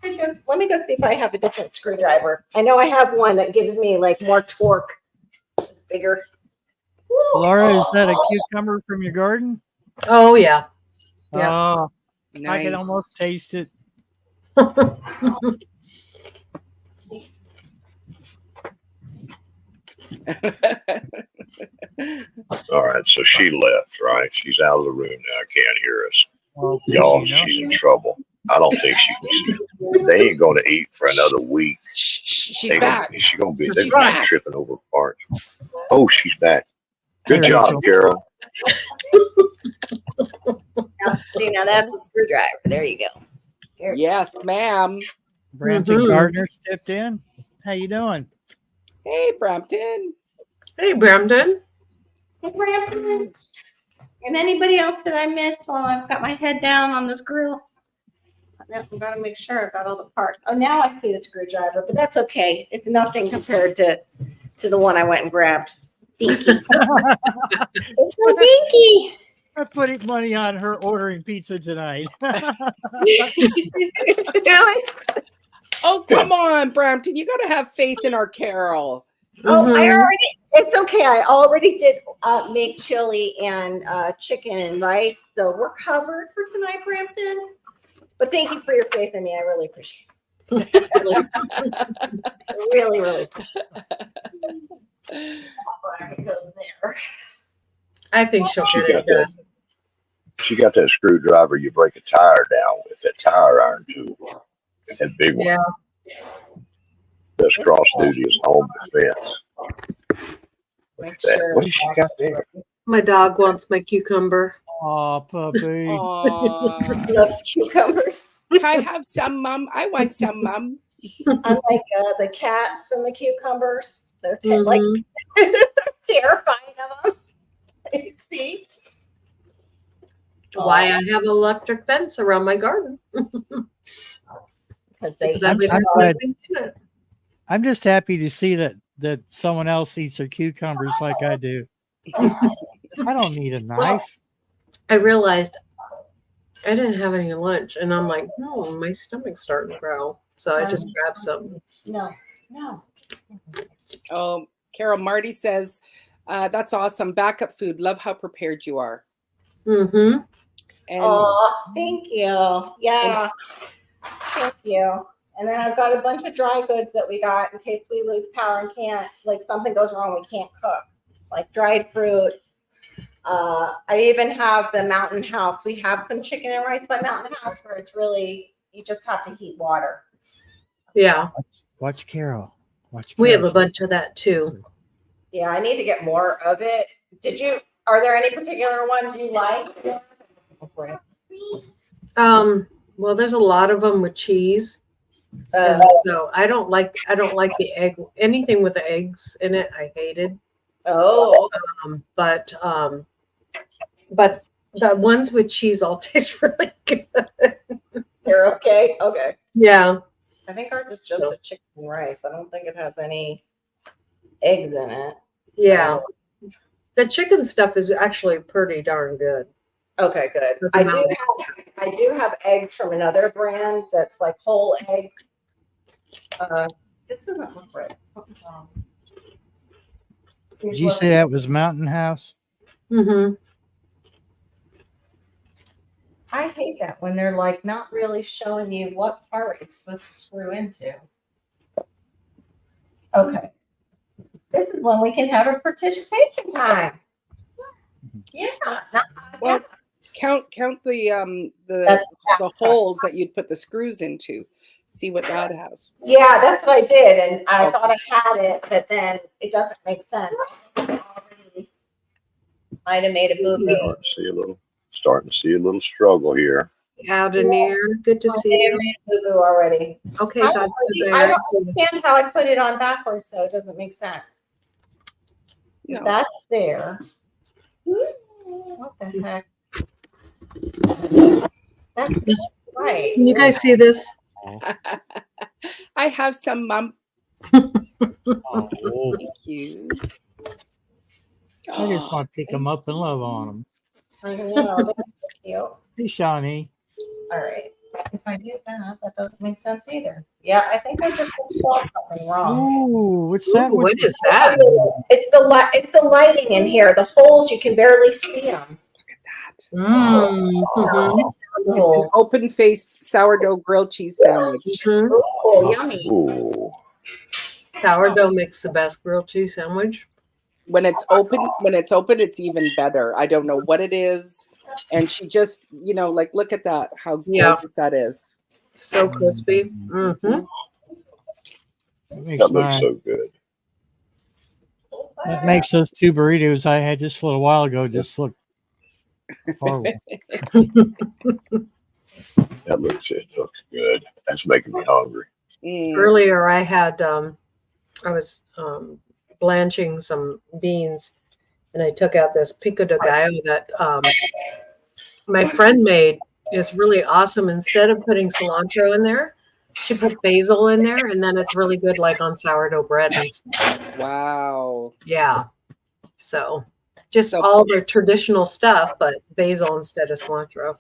Let me go see if I have a different screwdriver. I know I have one that gives me like more torque, bigger. Laura, is that a cucumber from your garden? Oh yeah. Yeah. Oh, I Nice. can almost taste it. All right, so she left, right? She's out of the room now. Can't hear us. Well, Y'all, you know. she's in trouble. I don't think she can. They ain't going to eat for another week. She's back. She's going to be. She's They're going to back. be tripping over parts. Oh, she's back. Good Hey, job, Rachel. Carol. See, now that's a screwdriver. There you go. Yes, ma'am. Brampton Mhm. Gardner stepped in. How you doing? Hey, Brampton. Hey, Brampton. Hey, Brampton. And anybody else that I missed while I've got my head down on this grill? I've got to make sure I've got all the parts. Oh, now I see the screwdriver, but that's okay. It's nothing compared to the one I went and grabbed. Dinky. It's so dinky. I put money on her ordering pizza tonight. Oh, come on, Brampton. You got to have faith in our Carol. Oh, Mhm. it's okay. I already did make chili and chicken and rice. So we're covered for tonight, Brampton. But thank you for your faith in me. I really appreciate it. really, really appreciate it. It goes there. I think she'll She get got it done. She got that screwdriver you break a tire down with, that tire iron tool. That big one. Yeah. Does cross duty as home defense. Look Make at that. sure. What has she got there? My dog wants my cucumber. Oh, puppy. Aw. Loves cucumbers. Can I have some, Mom? I want some, Mom. Unlike the cats and the cucumbers, they're like Mhm. terrifying of them. You see? Why I have electric fence around my garden. Because they Because I've I'm glad- been in it. I'm just happy to see that someone else eats their cucumbers like I do. I don't need a knife. I realized I didn't have any lunch, and I'm like, no, my stomach's starting to growl. So I just grabbed some. no. Oh, Carol, Marty says, that's awesome. Backup food. Love how prepared you are. Mm-hmm. And Oh, thank you. Yeah. Thank you. And then I've got a bunch of dry goods that we got in case we lose power and can't, like something goes wrong, we can't cook. Like dried fruits. I even have the Mountain House. We have some chicken and rice by Mountain House where it's really, you just have to heat water. Yeah, Watch Carol. Watch we have Carol. a bunch of that too. Yeah, I need to get more of it. Are there any particular ones you like? Well, there's a lot of them with cheese. And so I don't like the egg, anything with the eggs in it. I hated. Oh, But the ones with cheese all taste really good. they're okay. Okay. Yeah. I think ours is just a chicken and rice. I don't think it has any eggs in it. Yeah. The chicken stuff is actually pretty darn good. Okay, good. With I the do mountain. have eggs from another brand that's like whole eggs. This doesn't look right. Something's wrong. Did you say that was Mountain House? Mm-hmm. I hate that when they're like not really showing you what part it's supposed to screw into. Okay. This is when we can have a participation time. Yeah. well, count the That's holes that you'd put the screws into. see what God has. Yeah, that's what I did, and I Okay. thought I had it, but then it doesn't make sense. Might have made a boo boo. Starting to see a little struggle here. Out in here. Good to I see may have you. made a boo boo already. Okay, I God's don't, good I there. don't understand how I put it on backwards, so it doesn't make sense. If No. that's there. What the heck? That's right. Can you guys see this? I have some, Mom. Oh, Thank you. I just want to pick them up and love on them. I know, that's so cute. Hey, Shawnee. All right. If I do that, that doesn't make sense either. Yeah, I think I just installed something wrong. Ooh, what's that? Ooh, what is that? It's the lighting in here. The holes, you can barely see them. Mm, mhm, It's an open-faced sourdough grilled cheese sandwich. mhm. Oh, yummy. Ooh. Sourdough makes the best grilled cheese sandwich. When it's open, it's even better. I don't know what it is. And she just, like, look at that, how Yeah. gorgeous that is. So crispy. Mm-hmm. That looks so good. That makes those two burritos I had just a little while ago just look horrible. It looks good. That's making me hungry. Mm. Earlier, I had I was blanching some beans, and I took out this pico de gallo that my friend made. Is really awesome. Instead of putting cilantro in there, she put basil in there, and then it's really good, like on sourdough bread and stuff. Wow. Yeah. So just So- all the traditional stuff, but basil instead of cilantro.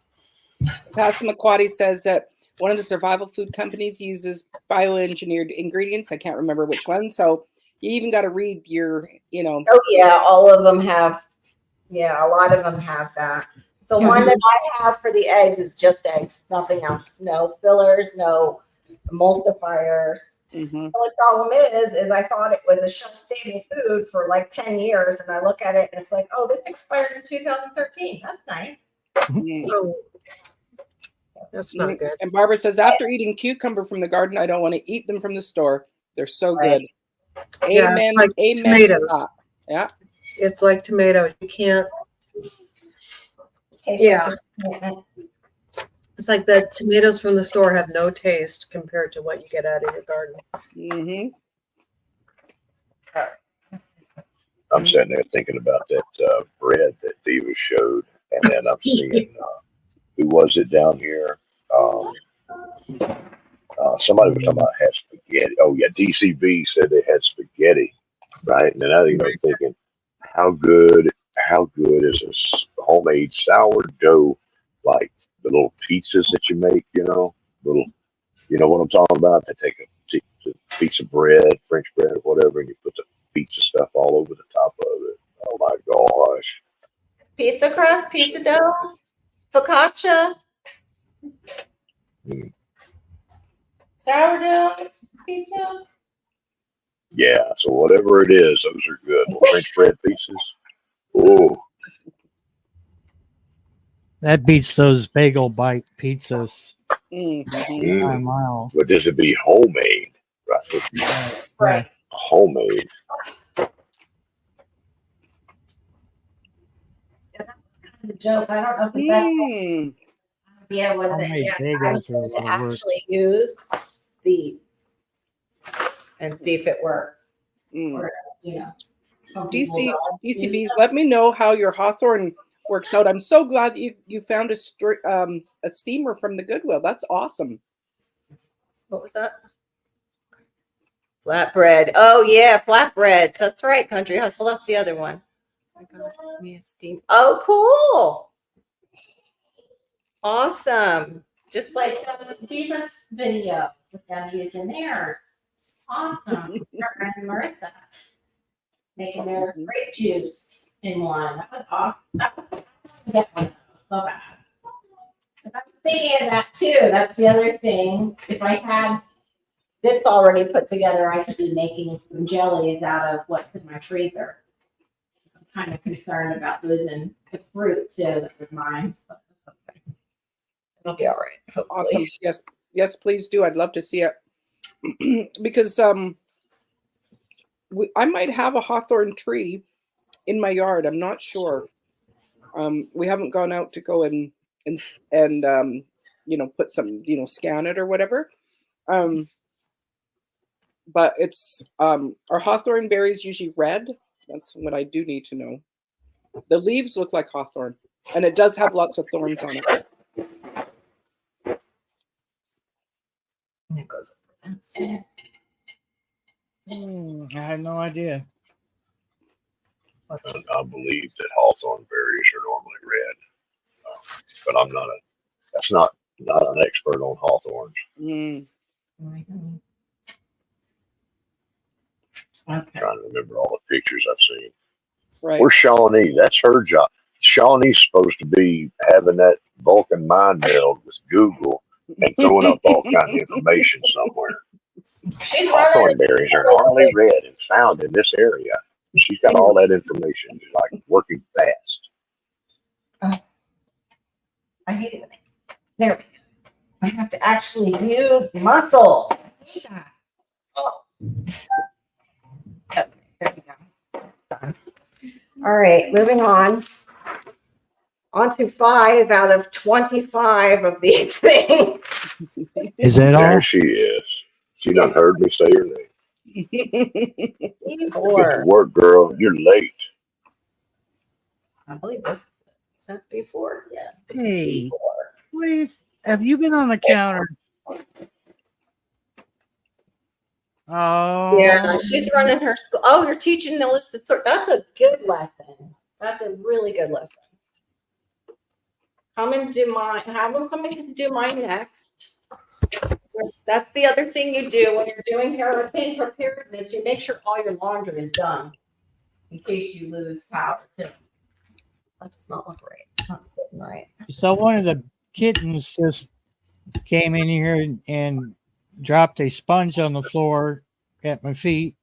Pastor McQuaddy says that one of the survival food companies uses bioengineered ingredients. I can't remember which one. So you even got to read your, Oh yeah, all of them have. Yeah, a lot of them have that. The Yeah. one that I have for the eggs is just eggs, nothing else. No fillers, no emulsifiers. Mhm. The only problem is I thought it was a shelf-stable food for like 10 years, and I look at it and it's like, oh, this expired in 2013. That's nice. Mm. Oh, that's not good. And Barbara says, after eating cucumber from the garden, I don't want to eat them from the store. They're so good. Yeah, Amen. like Amen. tomatoes. To that. Yeah. It's like tomatoes. You can't. Tastes Yeah. like It's like the tomatoes from the store have no taste compared to what you get out of your garden. Mm-hmm. I'm sitting there thinking about that bread that Diva showed, and then I'm seeing who was it down here? Somebody was talking about had spaghetti. Oh yeah, DCB said they had spaghetti, right? And then I was thinking, how good is this homemade sourdough, like the little pizzas that you make, you know what I'm talking about? They take a piece of bread, French bread or whatever, and you put the pizza stuff all over the top of it. Oh my gosh. pizza crust, pizza dough, focaccia, Mm. sourdough, pizza. Yeah, so whatever it is, those are good. Little French bread pieces. Oh, That beats those bagel bite pizzas Mm-hmm. by a mile. but this would be homemade, right? It'd be Right. homemade. The joke. I don't know if the best Mm. idea was Homemade that bagels are to what works. actually use these and see if it works. Mm. Or, some people DC, don't. DCBs, let me know how your Hawthorne works out. I'm so glad you found a steamer from the Goodwill. That's awesome. What was that? Flatbread. Oh yeah, flatbreads. That's right, Country Hustle. That's the other one. I got me a steam. Oh, cool. Awesome. Just like Diva's video with them using theirs. Awesome. Her and Marissa making their grape juice in one. That was awesome. That was get one of those so bad. But I'm thinking of that too. That's the other thing. If I had this already put together, I could be making some jellies out of what's in my freezer. I'm kind of concerned about losing the fruit too that was mine. But it'll be all right. Hopefully. Awesome. Yes. Yes, please do. I'd love to see it. Because I might have a hawthorn tree in my yard. I'm not sure. We haven't gone out to go and put some, scan it or whatever. But it's are hawthorn berries usually red? That's what I do need to know. The leaves look like hawthorn, and it does have lots of thorns on it. And it goes. That's it. I had no idea. I believe that hawthorn berries are normally red, but I'm not not an expert on hawthorns. Mm. I'm Okay. trying to remember all the pictures I've seen. Right. Where's Shawnee? That's her job. Shawnee's supposed to be having that Vulcan mind meld with Google and throwing up all kind of information somewhere. She's Hawthorn berries are normally red and found in this area. She's got all that information, like working fast. I hate it. There we go. I have to actually use muscle. Oh. Okay, there we go. Done. All right, moving on. On to 5 out of 25 of these things. Is that all? There she is. She done heard me say her name. Get to Before. work, girl. You're late. I believe this is that before? Yes. Hey, Before. what is? Have you been on the counter? Oh, Yeah, she's running her school. Oh, you're teaching Melissa sort. That's a good lesson. That's a really good lesson. Come and do mine. Have them come and do mine next. So that's the other thing you do when you're doing hurricane preparedness. You make sure all your laundry is done in case you lose power too. That does not look right. It's not sitting right. so one of the kittens just came in here and dropped a sponge on the floor at my feet.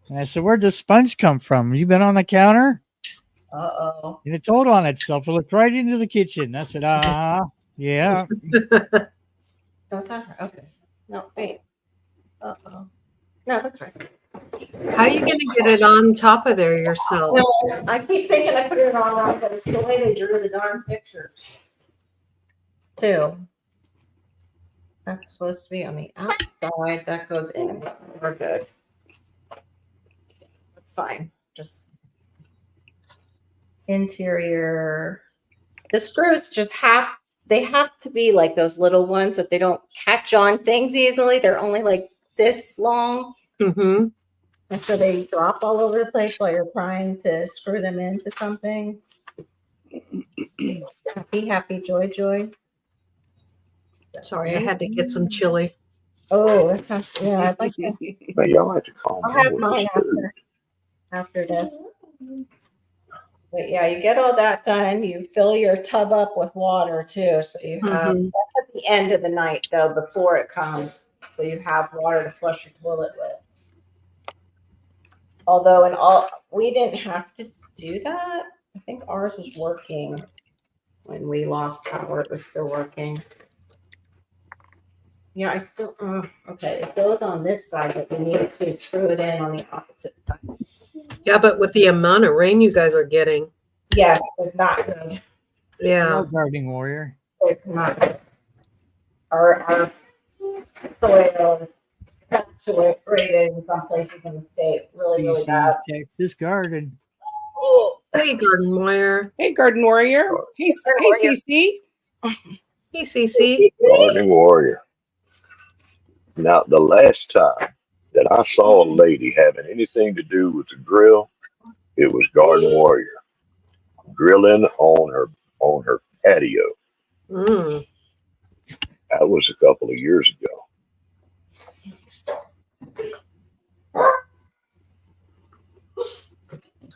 And I said, "Where'd the sponge come from? You been on the counter?" Uh-oh. And it told on itself. It looked right into the kitchen. I said, yeah. No, it's not her. Okay. No, wait. Uh-oh. No, that's right. How are you going to get it on top of there yourself? No, I keep thinking I put it on wrong, but it's the way they drew the darn pictures. Too. That's supposed to be on the outside. That goes in. We're good. That's fine. Just interior. The screws just have to be like those little ones that they don't catch on things easily. They're only like this long. Mm-hmm. And so they drop all over the place while you're trying to screw them into something. Happy, joy. Sorry, I had to get some chili. Oh, that sounds, yeah, I'd like to. Man, y'all have to calm I'll down have with mine this food. after this. But yeah, you get all that done. You fill your tub up with water too. So you have, Mhm. that's at the end of the night though, before it comes. So you have water to flush your toilet with. Although we didn't have to do that. I think ours was working when we lost power. It was still working. Yeah, I still, okay. It goes on this side, but we need to screw it in on the opposite side. Yeah, but with the amount of rain you guys are getting, Yes, it's not good. yeah. No gardening warrior. It's not good. Our soil is saturated in some places in the state. Really bad. Texas garden. Oh, Hey, Garden Warrior. Hey, Garden Warrior. Hey, Cece. Hey, Cece. Gardening warrior. Now, the last time that I saw a lady having anything to do with the grill, it was Garden Warrior grilling on her patio. Mm. That was a couple of years ago.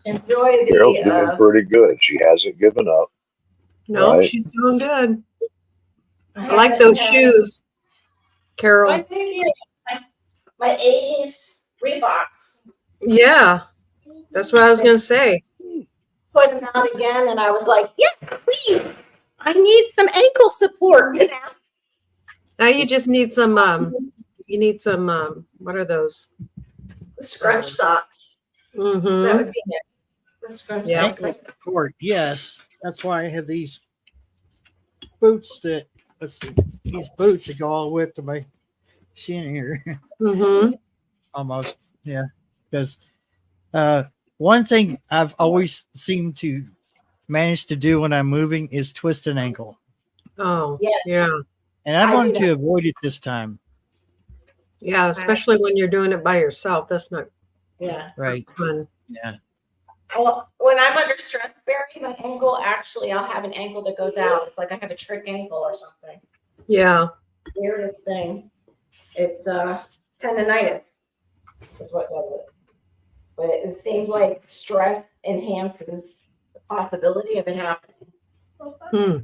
enjoy Carol's doing the. pretty good. She hasn't given up. No, Right. she's doing good. I like those shoes, Carol. I think my 80s Reeboks. Yeah, that's what I was going to say. Put them out again, and I was like, yes, please. I need some ankle support now. Now you just need some. You need some. What are those? Scrunch socks. That Mm-hmm. would be it. The scrunch Yeah. socks. Ankle support, yes. That's why I have these boots that these boots that go all the way up to my shin here. Mm-hmm. Almost, yeah. Because one thing I've always seemed to manage to do when I'm moving is twist an ankle. Oh. Yes. Yeah. And I I do wanted that. to avoid it this time. Yeah. Especially when you're doing it by yourself. That's not Yeah. Right. fun. Yeah. Well, when I'm under stress, Barry, my ankle actually, I'll have an ankle that goes out. It's like I have a trick ankle or something. Yeah. Weirdest thing. It's tendonitis is what does it. But it seems like stress enhances the possibility of it happening. Hmm.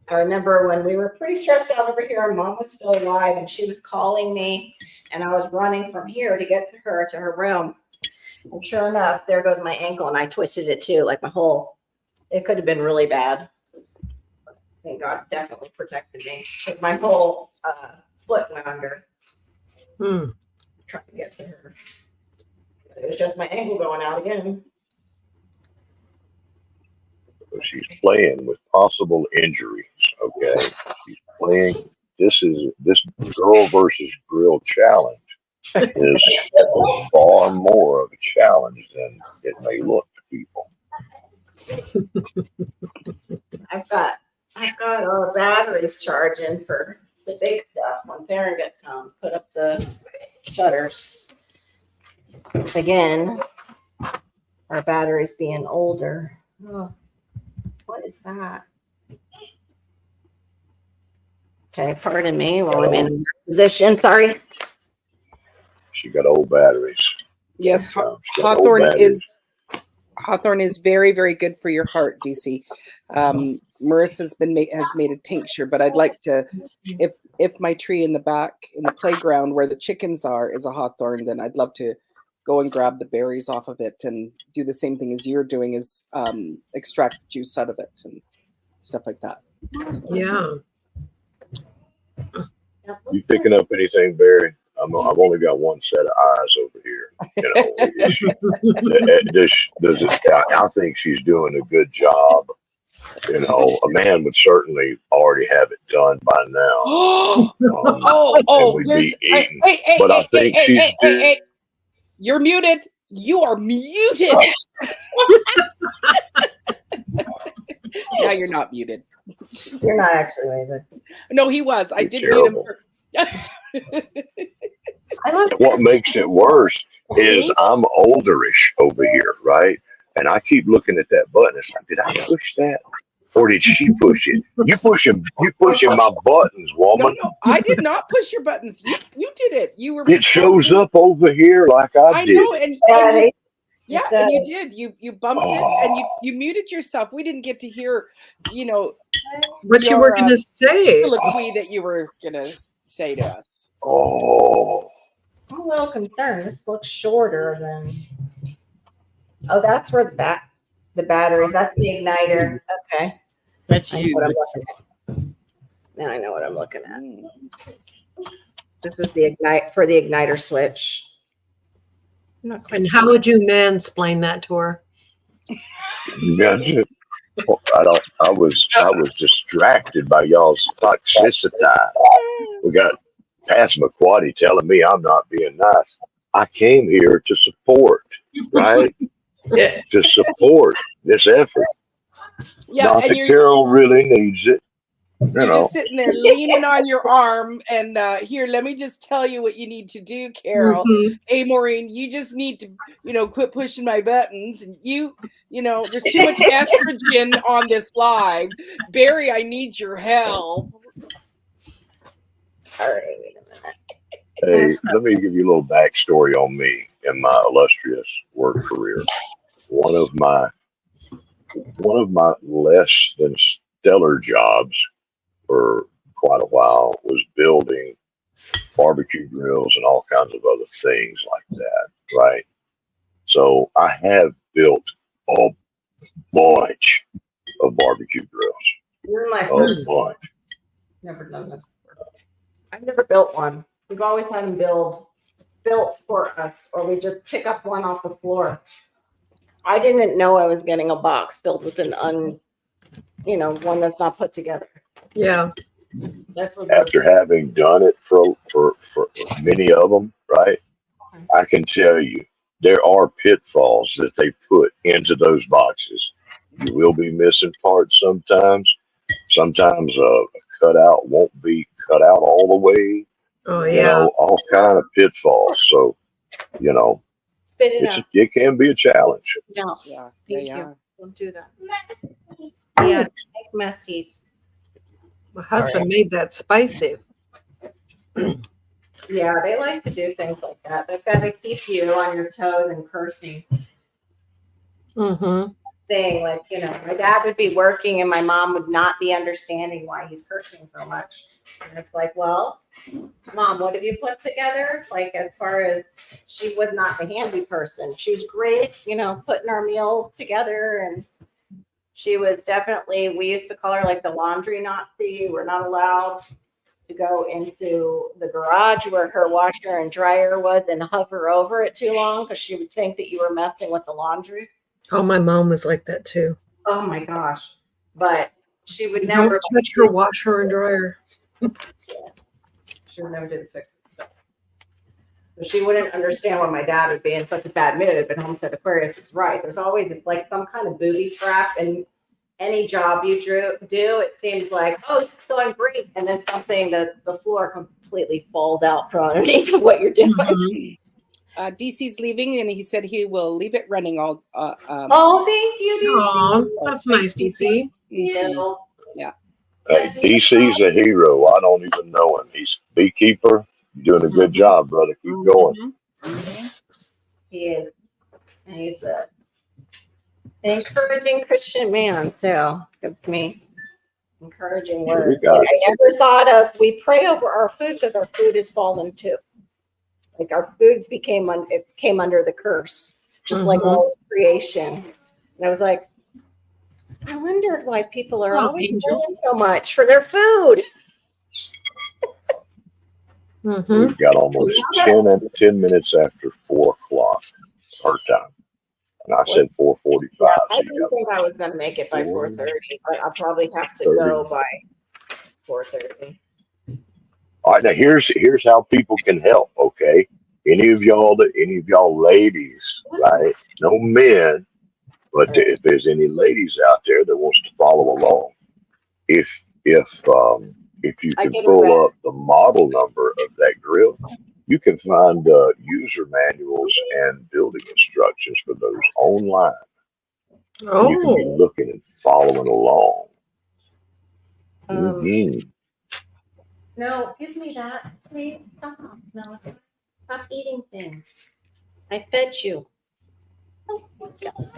I remember when we were pretty stressed out over here, Mom was still alive and she was calling me and I was running from here to get to her room. And sure enough, there goes my ankle and I twisted it too, like it could have been really bad. Thank God, definitely protected me. But my whole foot went under Hmm. trying to get to her. But it was just my ankle going out again. So she's playing with possible injuries. Okay, she's playing. This girl versus grill challenge is far more of a challenge than it may look to people. I've got batteries charging for the big stuff when Theron gets home. Put up the shutters. Again, our batteries being older. Oh, what is that? Okay, pardon me while I'm in position. Sorry. She got old batteries. Yes, She got old Hawthorne batteries. is very, very good for your heart, DC. Marissa's has made a tincture, but I'd like to, if my tree in the back in the playground where the chickens are is a hawthorn, then I'd love to go and grab the berries off of it and do the same thing as you're doing, is extract the juice out of it and stuff like that. Yeah. You picking up anything, Barry? I've only got one set of eyes over here. You know, I think she's doing a good job. You know, a man would certainly already have it done by now. And we'd be eating. But I think she's doing. You're muted. You are muted. Now you're not muted. You're not actually muted. No, he was. I You're did terrible. mute him. I love What makes it worse is I'm olderish over here, right? And I keep looking at that button. It's like, did I push that? Or did she push it? You pushing my buttons, woman. No, I did not push your buttons. You did it. You were. It shows up over here like I did. know, and It and you does. did. You bumped it and you muted yourself. We didn't get to hear, What you were going to say. soliloquy that you were gonna say to us. Oh, I'm a little concerned. This looks shorter than. Oh, that's where the batteries. That's the igniter. Okay. That's I know you. what I'm looking at. Now I know what I'm looking at. This is the ignite for the igniter switch. I'm not quite And how would you mansplain that to her? gotcha. Well, I was distracted by y'all's toxicity. We got Passamaquoddy telling me I'm not being nice. I came here to support, right? To support this effort. Yeah, Not and that you're Carol really needs it. you're just sitting there leaning on your arm, and here, let me just tell you what you need to do, Carol. Mhm. Hey, Maureen, you just need to, quit pushing my buttons. And there's too much estrogen on this live. Barry, I need your help. All right, wait a minute. Hey, let me give you a little backstory on me and my illustrious work career. One of my less than stellar jobs for quite a while was building barbecue grills and all kinds of other things like that, right? So I have built a bunch of barbecue grills. This is my A first. bunch. Never done this. I've never built one. We've always had them built for us, or we just pick up one off the floor. I didn't know I was getting a box filled with one that's not put together. Yeah. That's what After having done it for many of them, right? I can tell you there are pitfalls that they put into those boxes. You will be missing parts sometimes. Sometimes a cutout won't be cut out all the way. Oh You yeah. know, all kind of pitfalls. So, you know, spit it out. it can be a challenge. No, Yeah. thank Yeah. you. Don't do that. Yeah, make messies. My husband made that spicy. Yeah, they like to do things like that. They've got to keep you on your toes and cursing. Mm-hmm. Thing like my dad would be working and my mom would not be understanding why he's cursing so much, and it's like, well, Mom, what have you put together? Like, as far as, she was not the handy person. She was great, putting our meal together, and she was definitely, we used to call her like the laundry Nazi. We're not allowed to go into the garage where her washer and dryer was and hover over it too long, because she would think that you were messing with the laundry. Oh, my mom was like that too. Oh my gosh. But she would Don't never touch her washer and dryer. She would never did fix stuff. But she wouldn't understand why my dad would be in such a bad mood. But Homestead Aquarius is right. It's like some kind of booby trap. And any job you do, it seems like, oh, it's going great. And then something that the floor completely falls out from underneath of what you're doing. Mhm. DC's leaving, and he said he will leave it running all. Oh, thank you, Aw, DC. that's nice, DC. Mhm. Hey, DC's a hero. I don't even know him. He's a beekeeper. You're doing a good job, brother. Keep going. He is. And he's an encouraging Christian man, so gives me encouraging Here we words. go. Like, I never thought of, we pray over our food because our food is fallen too. Like, our foods it came under the curse, just like all of creation. And I was like, I wondered why people are Oh, always angels. praying so much for their food. Mm-hmm. We've got almost 10 minutes after 4 o'clock our time. And I said 4:45. Yeah, So I you didn't got think I was going to make it by 4:30, but I'll probably have to 30. go by 4:30. All right, now here's how people can help, okay? Any of y'all ladies, right? No men, but if there's any ladies out there that wants to follow along, if you I can get a pull up rest. the model number of that grill, you can find user manuals and building instructions for those online. Oh, You can be looking and following along. Um, No, give me that. Please stop. No, stop eating things. I fed you. Oh my God.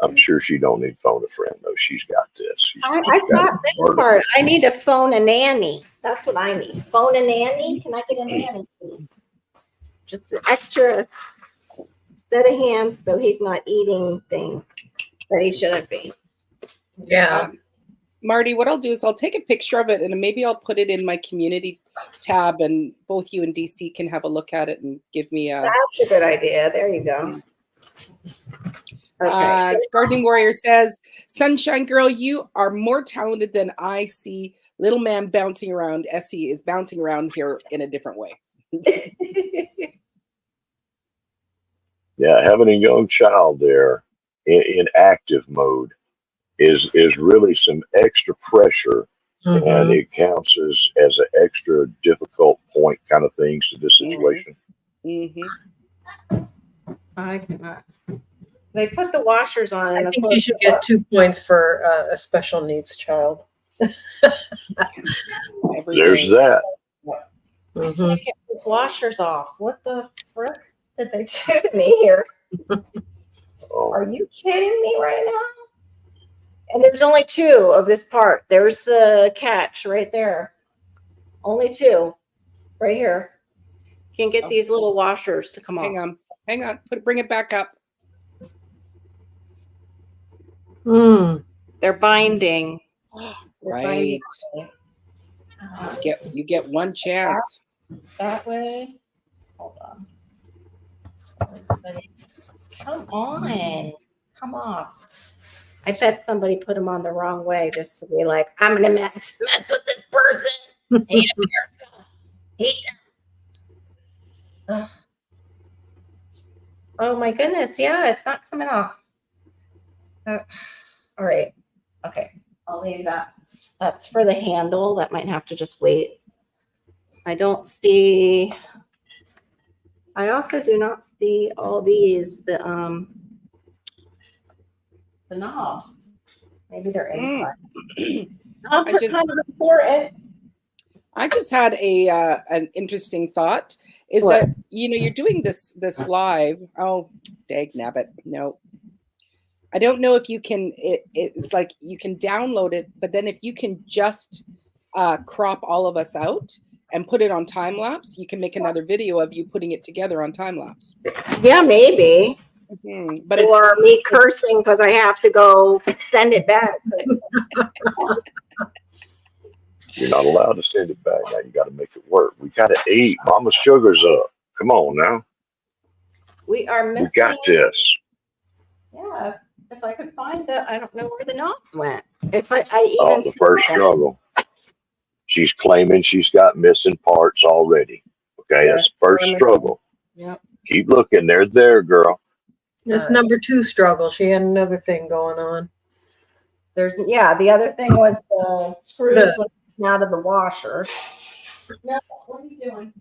I'm sure she don't need phone a friend though. She's got this. I She's got this part of part. I need to phone a nanny. That's what I need. Phone a nanny. Can I get a nanny, please? Just an extra set of hands so he's not eating things that he shouldn't be. yeah. Marty, what I'll do is I'll take a picture of it, and maybe I'll put it in my community tab, and both you and DC can have a look at it and give me a. That's a good idea. There you go. Okay. Gardening Warrior says, Sunshine Girl, you are more talented than I see. Little man bouncing around. Essie is bouncing around here in a different way. Yeah, having a young child there in active mode is really some extra pressure, and Mhm. it counts as an extra difficult point kind of things to this situation. Mm-hmm. I cannot. They put the washers on. I and of think you course- should get 2 points for a special needs child. There's that. Mhm. Can't get these washers off. What the frick did they do to me here? Oh, Are you kidding me right now? And there's only 2 of this part. There's the catch right there. Only 2 right here. Can't get these little washers to come off. Hang on. Bring it back up. Mm. They're binding. They're Right. binding. You get one chance. That way. Hold on. Come on. Come off. I bet somebody put them on the wrong way just to be like, I'm gonna mess with this person. Hate America. Hate them. Ugh. Oh my goodness. Yeah, it's not coming off. All right. Okay. I'll leave that. That's for the handle. That might have to just wait. I don't see. I also do not see all these, the knobs. Maybe they're inside. Knobs I are just- kind of important. I just had an interesting thought. Is What? that you're doing this live? Oh, dag nabbit, no. I don't know if you can. It's like you can download it, but then if you can just crop all of us out and put it on time lapse, you can make another video of you putting it together on time lapse. Yeah, maybe. But it's, Or me cursing because I have to go send it back. You're not allowed to send it back. Now you got to make it work. We got to eat. Mama Sugar's up. Come on now. We are We missing. got this. Yeah, if I could find the, I don't know where the knobs went. If I even Oh, the see first them. struggle. She's claiming she's got missing parts already. Okay, that's the first struggle. Yep. Keep looking. They're there, girl. This number 2 struggle. She had another thing going on. There's, yeah, the other thing was the screws went out of the washers. No, what are you doing?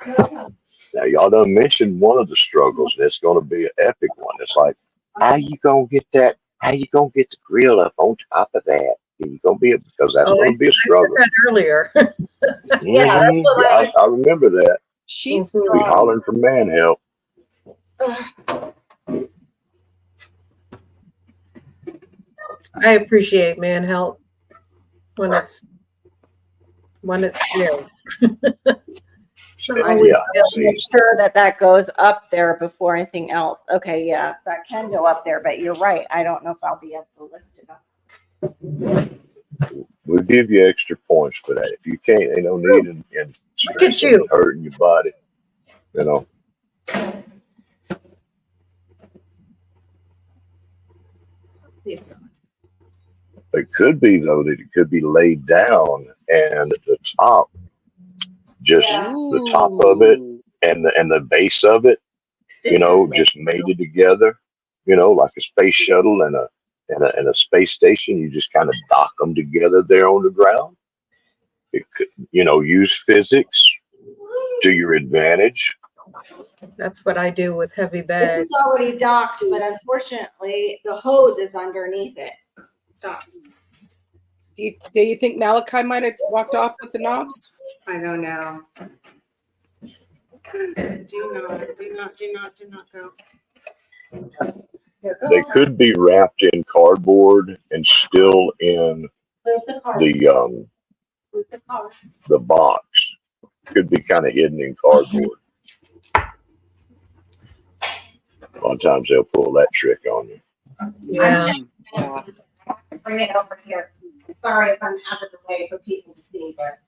No. Now, y'all done mentioned one of the struggles, and it's going to be an epic one. It's like, how you going to get that? How you going to get the grill up on top of that? You going to be, because that's going to be a I said struggle. that earlier. Yeah, that's what Yeah, I remember that. she's Mhm. We hollering for man help. I appreciate man help when it's real. Yeah, always see, Make sure that that goes up there before anything else. Okay, yeah, that can go up there, but you're right. I don't know if I'll be able to lift it up. we'll give you extra points for that. If you can't, ain't no need in Look at stressing you. and hurting your body. You know, it could be though that it could be laid down and the top, just Yeah. the top of it and the base of it, you know, just mated together. You know, like a space shuttle and a space station. You just kind of dock them together there on the ground. It could, you know, use physics to your advantage. That's what I do with heavy This bags. is already docked, but unfortunately, the hose is underneath it. Stop. Do you think Malachi might have walked off with the knobs? I don't know. Do not go. Here, go. They could be wrapped in cardboard and still in Move the car. the Move the car. the box. Could be kind of hidden in cardboard. A lot of times they'll pull that trick on you. Yeah. Yeah. Bring it over here. Sorry if I'm out of the way for people to see, but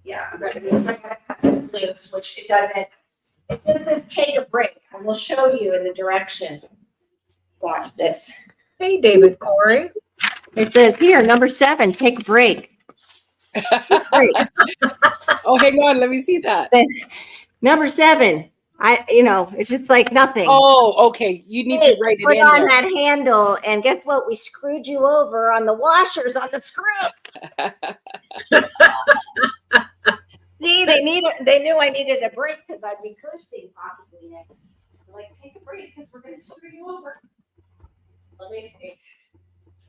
yeah, I'm gonna cut this loose, which it doesn't take a break. And we'll show you in the directions. Watch this. Hey, David Corey. It says here, number 7, take a break. Break. Oh, hang on. Let me see that. Number 7. It's just like nothing. Oh, okay. You need to write Put it in on there. that handle, and guess what? We screwed you over on the washers on the screw. See, they knew I needed a break because I'd be cursing possibly next. They're like, take a break because we're going to screw you over. Let me see.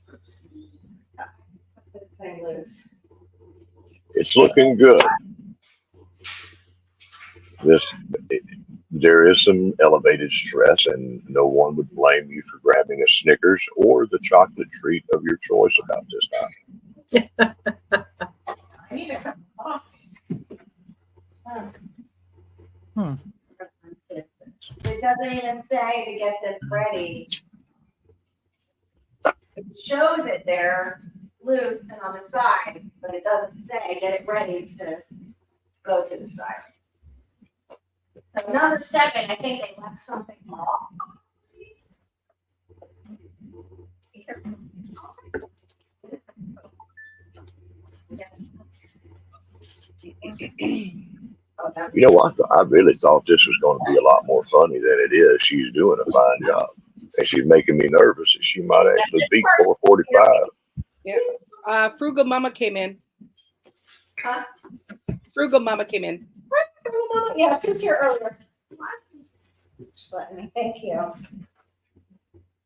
Put the thing loose. It's looking good. There is some elevated stress, and no one would blame you for grabbing a Snickers or the chocolate treat of your choice about this time. I need a cup of coffee. Hmm. It doesn't even say to get this ready. It shows it there. loose and on the side, but it doesn't say get it ready to go to the side. So another second, I think they left something off. Oh, that- You know what? I really thought this was going to be a lot more funny than it is. She's doing a fine job, and she's making me nervous that she might actually beat 445. Yeah. Frugal Mama came in. Huh? Frugal Mama came in. Yeah, she was here earlier. Just let me thank you.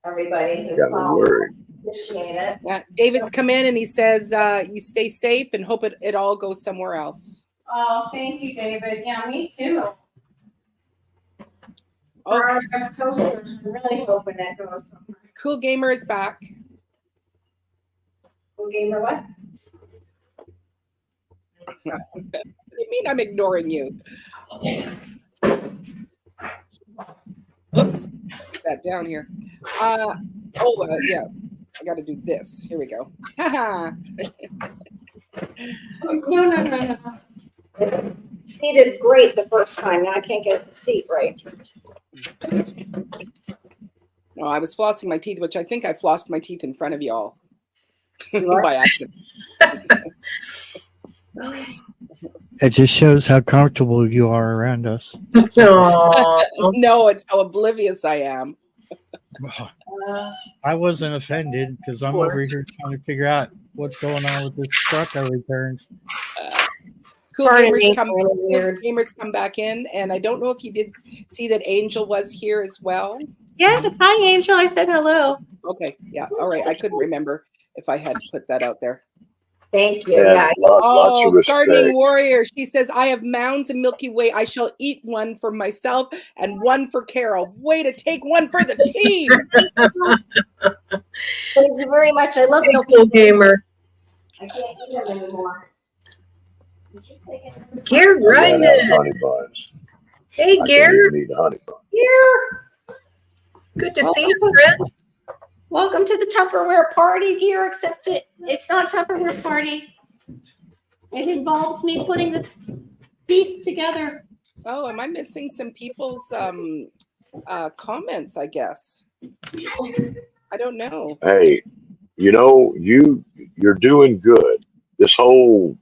Everybody who Got me followed, worried. appreciate it. Yeah. David's come in and he says, you stay safe and hope it all goes somewhere else. Oh, thank you, David. Yeah, me too. Oh, For our toasters, I'm really hoping it goes somewhere. Cool Gamer is back. Who gave her what? What do you mean I'm ignoring you? Oops, put that down here. Yeah, I got to do this. Here we go. Haha. No. Seated great the first time. Now I can't get the seat right. No, I was flossing my teeth, which I think I flossed my teeth in front of y'all What? by accident. It just shows how comfortable you are around us. Aw. No, it's how oblivious I am. I wasn't offended because I'm over here trying to figure out what's going on with this truck I returned. Cool Pardon gamers me, come, really cool weird. gamers come back in, and I don't know if you did see that Angel was here as well. Yes, hi, Angel. I said hello. Okay, yeah, all right. I couldn't remember if I had put that out there. Thank you. And Yeah. lots Oh, of respect. Gardening Warrior. She says, I have mounds of Milky Way. I shall eat one for myself and one for Carol. Way to take one for the team. Thank you very much. I love Milky Cool Way. Gamer. I can't eat them anymore. Gear I ran out of Ryman. honey buns. Hey, I can't Gear. even eat a honey bun. Here. Good to see you, friend. Welcome to the Tupperware party here, except it's not a Tupperware party. It involves me putting this piece together. Oh, am I missing some people's comments, I guess? I don't know. Hey, you know, you're doing good. This whole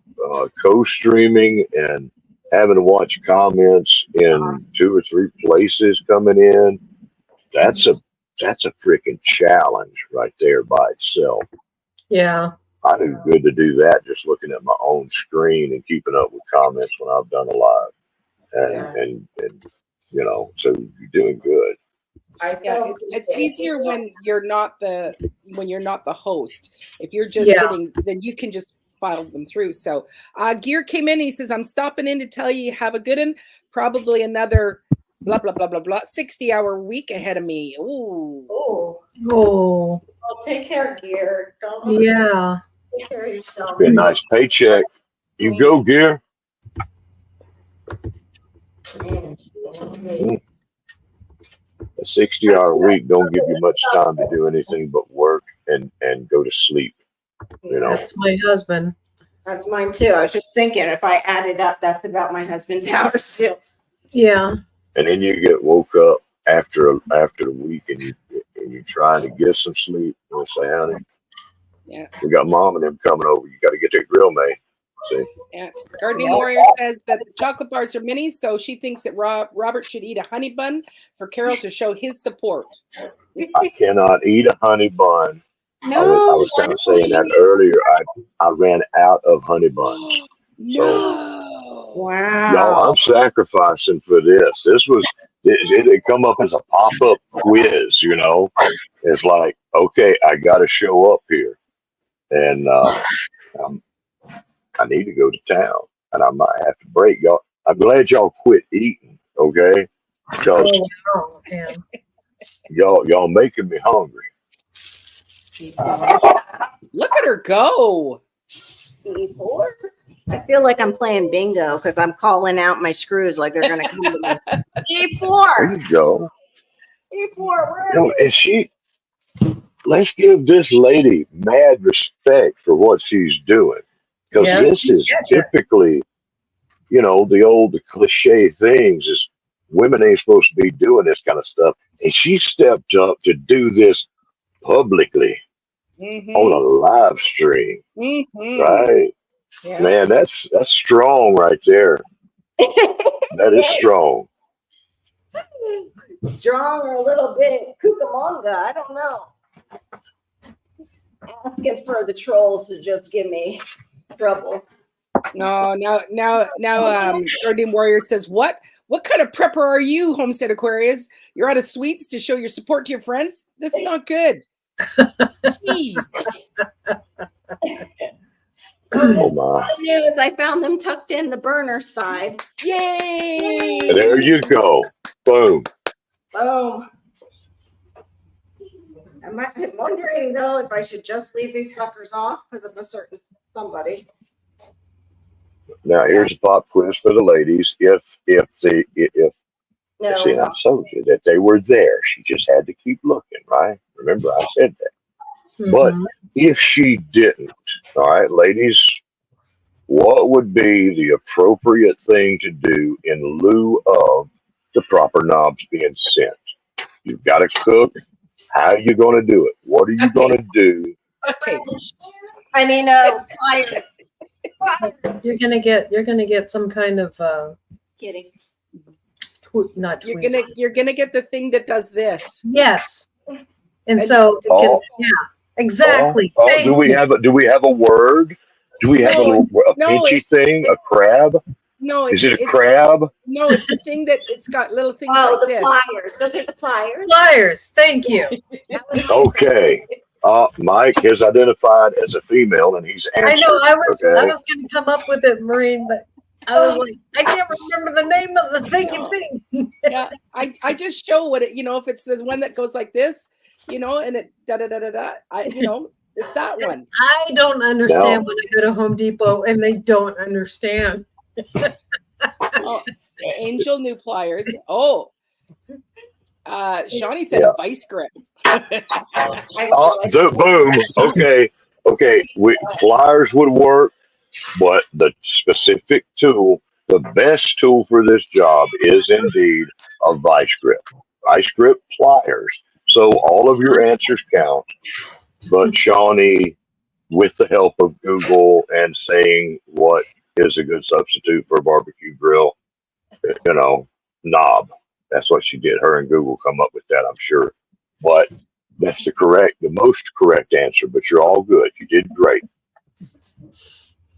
co-streaming and having to watch comments in 2 or 3 places coming in, that's a freaking challenge right there by itself. Yeah. I do good to do that just looking at my own screen and keeping up with comments when I've done a live. And you know, so you're doing good. Yeah, it's easier when you're not the host. If you're just Yeah. sitting, then you can just file them through. So Gear came in and he says, I'm stopping in to tell you have a good one. Probably another blah blah blah blah blah 60-hour week ahead of me. Ooh. Oh, Oh, well, take care, Gear. Don't yeah. take care of yourself. Be a nice paycheck. You go, Gear. A 60-hour week don't give you much time to do anything but work and go to sleep. You know, That's my husband. That's mine too. I was just thinking if I added up, that's about my husband's hours too. Yeah. and then you get woke up after the week and you're trying to get some sleep. You say, honey, Yeah. we got mom and them coming over. You got to get that grill made. See, Yeah. Gardening Warrior says that the chocolate bars are minis, so she thinks that Robert should eat a honey bun for Carol to show his support. I cannot eat a honey bun. I No. was kind of saying that earlier. I ran out of honey buns. No. Wow. Y'all, I'm sacrificing for this. This was it come up as a pop-up quiz, you know. It's like, okay, I got to show up here, and I need to go to town, and I might have to break y'all. I'm glad y'all quit eating, okay? Because Oh, man. y'all making me hungry. Look at her go. E4? I feel like I'm playing bingo because I'm calling out my screws like they're going to come to me. There E4! you go. E4, where You know, and she let's give this lady mad respect for what she's doing. Because Yeah. this is typically, the cliche things is women ain't supposed to be doing this kind of stuff. And she stepped up to do this publicly on a live stream, right? Yeah. Man, that's strong right there. That is strong. Strong or a little bit Cucamonga, I don't know. Asking for the trolls to just give me trouble. No, now, Guardian Warrior says, what kind of prepper are you, Homestead Aquarius? You're out of sweets to show your support to your friends? That's not good. Jeez. Oh my. The news, I found them tucked in the burner side. Yay! There you go. Boom. Boom. I'm wondering though if I should just leave these suckers off because of a certain somebody. Now here's a pop quiz for the ladies. If see, No. I told you that they were there. She just had to keep looking, right? Remember, I said that. But if she didn't, all right, ladies, what would be the appropriate thing to do in lieu of the proper knobs being sent? You've got to cook. How are you going to do it? What are you going to do? I mean, You're gonna get some kind of kidding. not You're tweezers. gonna get the thing that does this. Yes. And so it Oh. yeah, exactly. Oh, Thank do we you. have a word? Do we have a pinchy thing? A crab? No, Is it a crab? No, it's a thing that it's got little things Oh, like the this. pliers. Those are the pliers. Pliers. Thank you. Okay. Mike has identified as a female, and he's answered. I know I was okay? gonna come up with it, Maureen, but I was like, I can't remember the name of the thing. Yeah, I just show what it, if it's the one that goes like this, and it da da da da da. It's that one. I don't understand when I go to Home Depot and they don't understand. Oh, Angel new pliers. Oh, Shawnee said a vice grip. Boom. Okay. Pliers would work, but the specific tool, the best tool for this job is indeed a vice grip. Vice grip pliers. So all of your answers count. But Shawnee, with the help of Google and saying what is a good substitute for a barbecue grill, knob. That's what she did. Her and Google come up with that, I'm sure. But that's the most correct answer. But you're all good. You did great.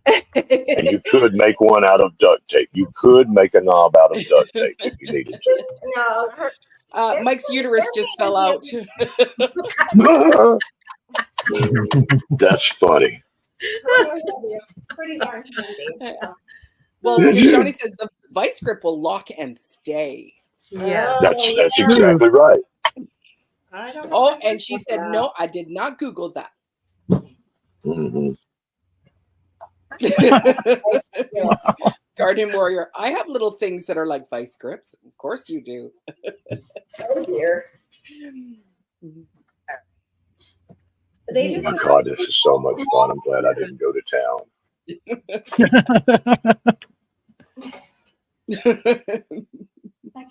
And you could make one out of duct tape. You could make a knob out of duct tape if you needed to. No, Mike's uterus just fell out. That's funny. pretty darn handy. So. Well, Shawnee says the vice grip will lock and stay. Yeah. That's exactly right. I don't know Oh, if I and she should said, put no, I did not Google that. Hmm. Guardian Warrior, I have little things that are like vice grips. Of course you do. Oh dear. They Oh just my God, this is so much fun. I'm glad I didn't go to town.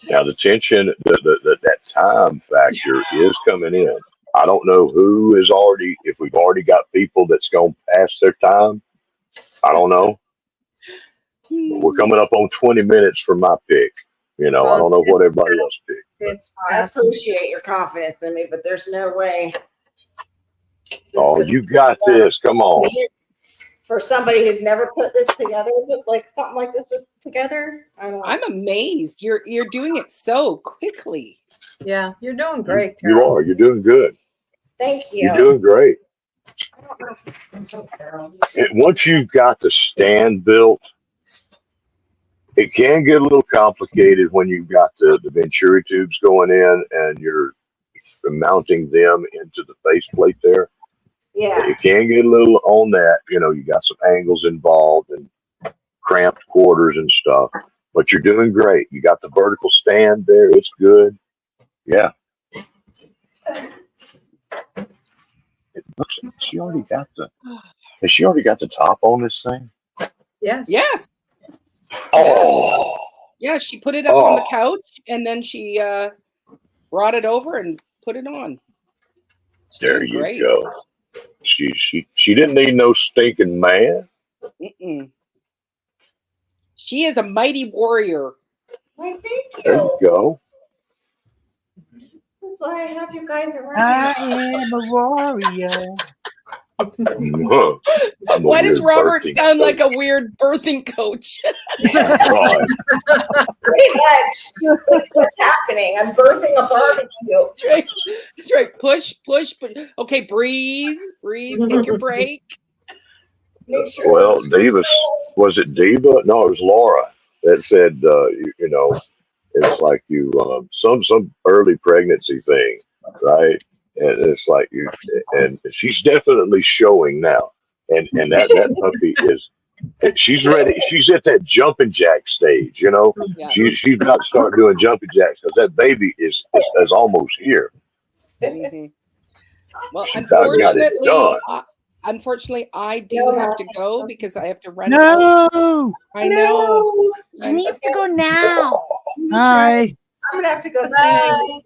Now the tension, that time factor is coming in. I don't know if we've already got people that's gone past their time. I don't know. But we're coming up on 20 minutes for my pick. I don't know what everybody else picked. It's I appreciate your confidence in me, but there's no way. Oh, you got this. Come on. For somebody who's never put this together, but like something like this together, I don't know. I'm amazed. You're doing it so quickly. Yeah, you're doing great, You Carol. are. You're doing good. Thank you. You're doing great. I don't know. Carol. Once you've got the stand built, it can get a little complicated when you've got the Venturi tubes going in and you're mounting them into the faceplate there. Yeah. It can get a little on that. You got some angles involved and cramped quarters and stuff, but you're doing great. You got the vertical stand there. It's good. Yeah. She already got the. Has she already got the top on this thing? Yes. Yes. Oh, Yeah, she put it up on the oh, couch and then she brought it over and put it on. She's there doing you great. go. She didn't need no stinking man. Mm-mm. She is a mighty warrior. Why, thank There you you. go. That's why I have you guys around. I am a warrior. Huh. I'm a Why does weird Robert birthing sound like coach. a weird birthing coach? Right. Pretty much. That's what's happening. I'm birthing a barbecue. That's right. That's right. Push, push, push. Okay, breathe, breathe. Take your break. Make sure Well, it's Diva, was it Diva? No, it was Laura that said, you know, it's like you, some early pregnancy thing, right? And it's like you, and she's definitely showing now. And that puppy is, she's ready. She's at that jumping jack stage, you know. Yeah. She's about to start doing jumping jacks because that baby is almost here. Mhm. Well, She about got it done. unfortunately, I do have to go because I have to run out. No. I know. He needs to go now. Hi. I'm gonna have to go Bye.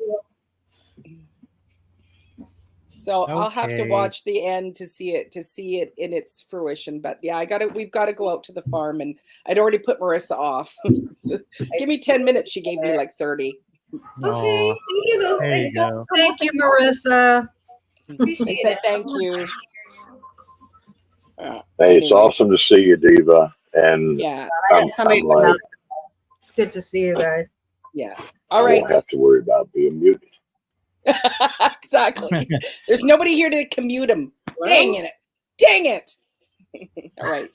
So I'll have to Okay. watch the end to see it in its fruition. But yeah, we've got to go out to the farm, and I'd already put Marissa off. So, give me 10 minutes. She gave me like 30. Okay, Aw, thank you though. there Thank you you guys go. so Thank much. you, Marissa. I Appreciate said it. thank you. Hey, it's Anyway, awesome to see you, Diva. And yeah, I'm like, It's good to see you guys. yeah. I All right. won't have to worry about being muted. Exactly. There's nobody here to commute him. Dang it. Dang it. All right.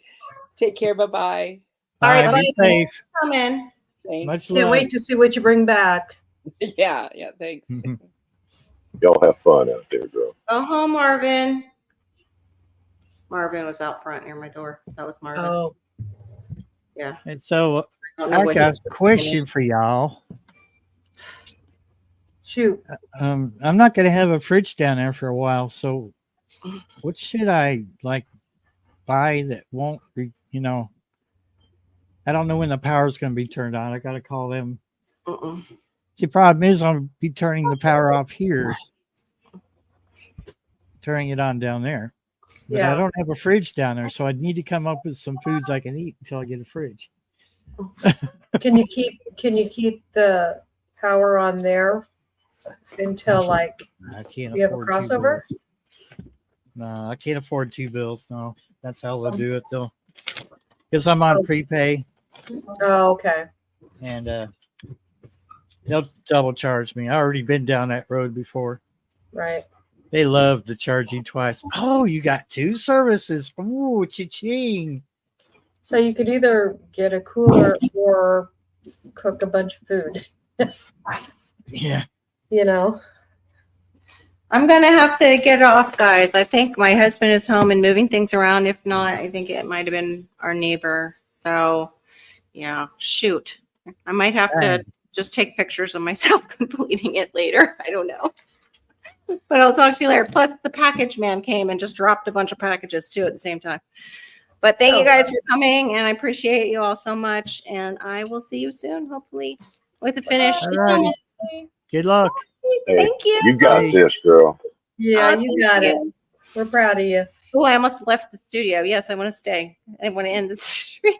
Take care. Bye-bye. All right, Bye. bye. Be safe. Come in. Thanks. Much Can't love. wait to see what you bring back. Yeah, thanks. Y'all have fun out there, girl. Go home, Marvin. Marvin was out front near my door. That was Marvin. Oh, Yeah. And so I don't know I what got he's a question for y'all. shoot. I'm not going to have a fridge down there for a while. So what should I like buy that won't be, I don't know when the power's going to be turned on. I got to call them. Mm-mm. The problem is I'll be turning the power off here, turning it on down there. But I Yeah. don't have a fridge down there, so I need to come up with some foods I can eat until I get a fridge. Can you keep the power on there until like I can't you have a afford crossover? 2 bills. No, I can't afford 2 bills. No, that's how they'll do it though. Because I'm on prepay, Oh, okay. and they'll double charge me. I already been down that road before. Right. They love to charge you twice. Oh, you got 2 services. Ooh, cha-ching. So you could either get a cooler or cook a bunch of food, Yeah. I'm gonna have to get off, guys. I think my husband is home and moving things around. If not, I think it might have been our neighbor. So, yeah, shoot. I might have to Dang. just take pictures of myself completing it later. I don't know. But I'll talk to you later. Plus, the package man came and just dropped a bunch of packages too at the same time. But thank you guys for coming, and I appreciate you all so much. And I will see you soon, hopefully, with a finish. All It's righty. almost- Good luck. Hey, Thank you. you got Hey. this, girl. Yeah, you Thank got it. you. We're proud of you. Oh, I almost left the studio. Yes, I want to stay. I want to end the stream.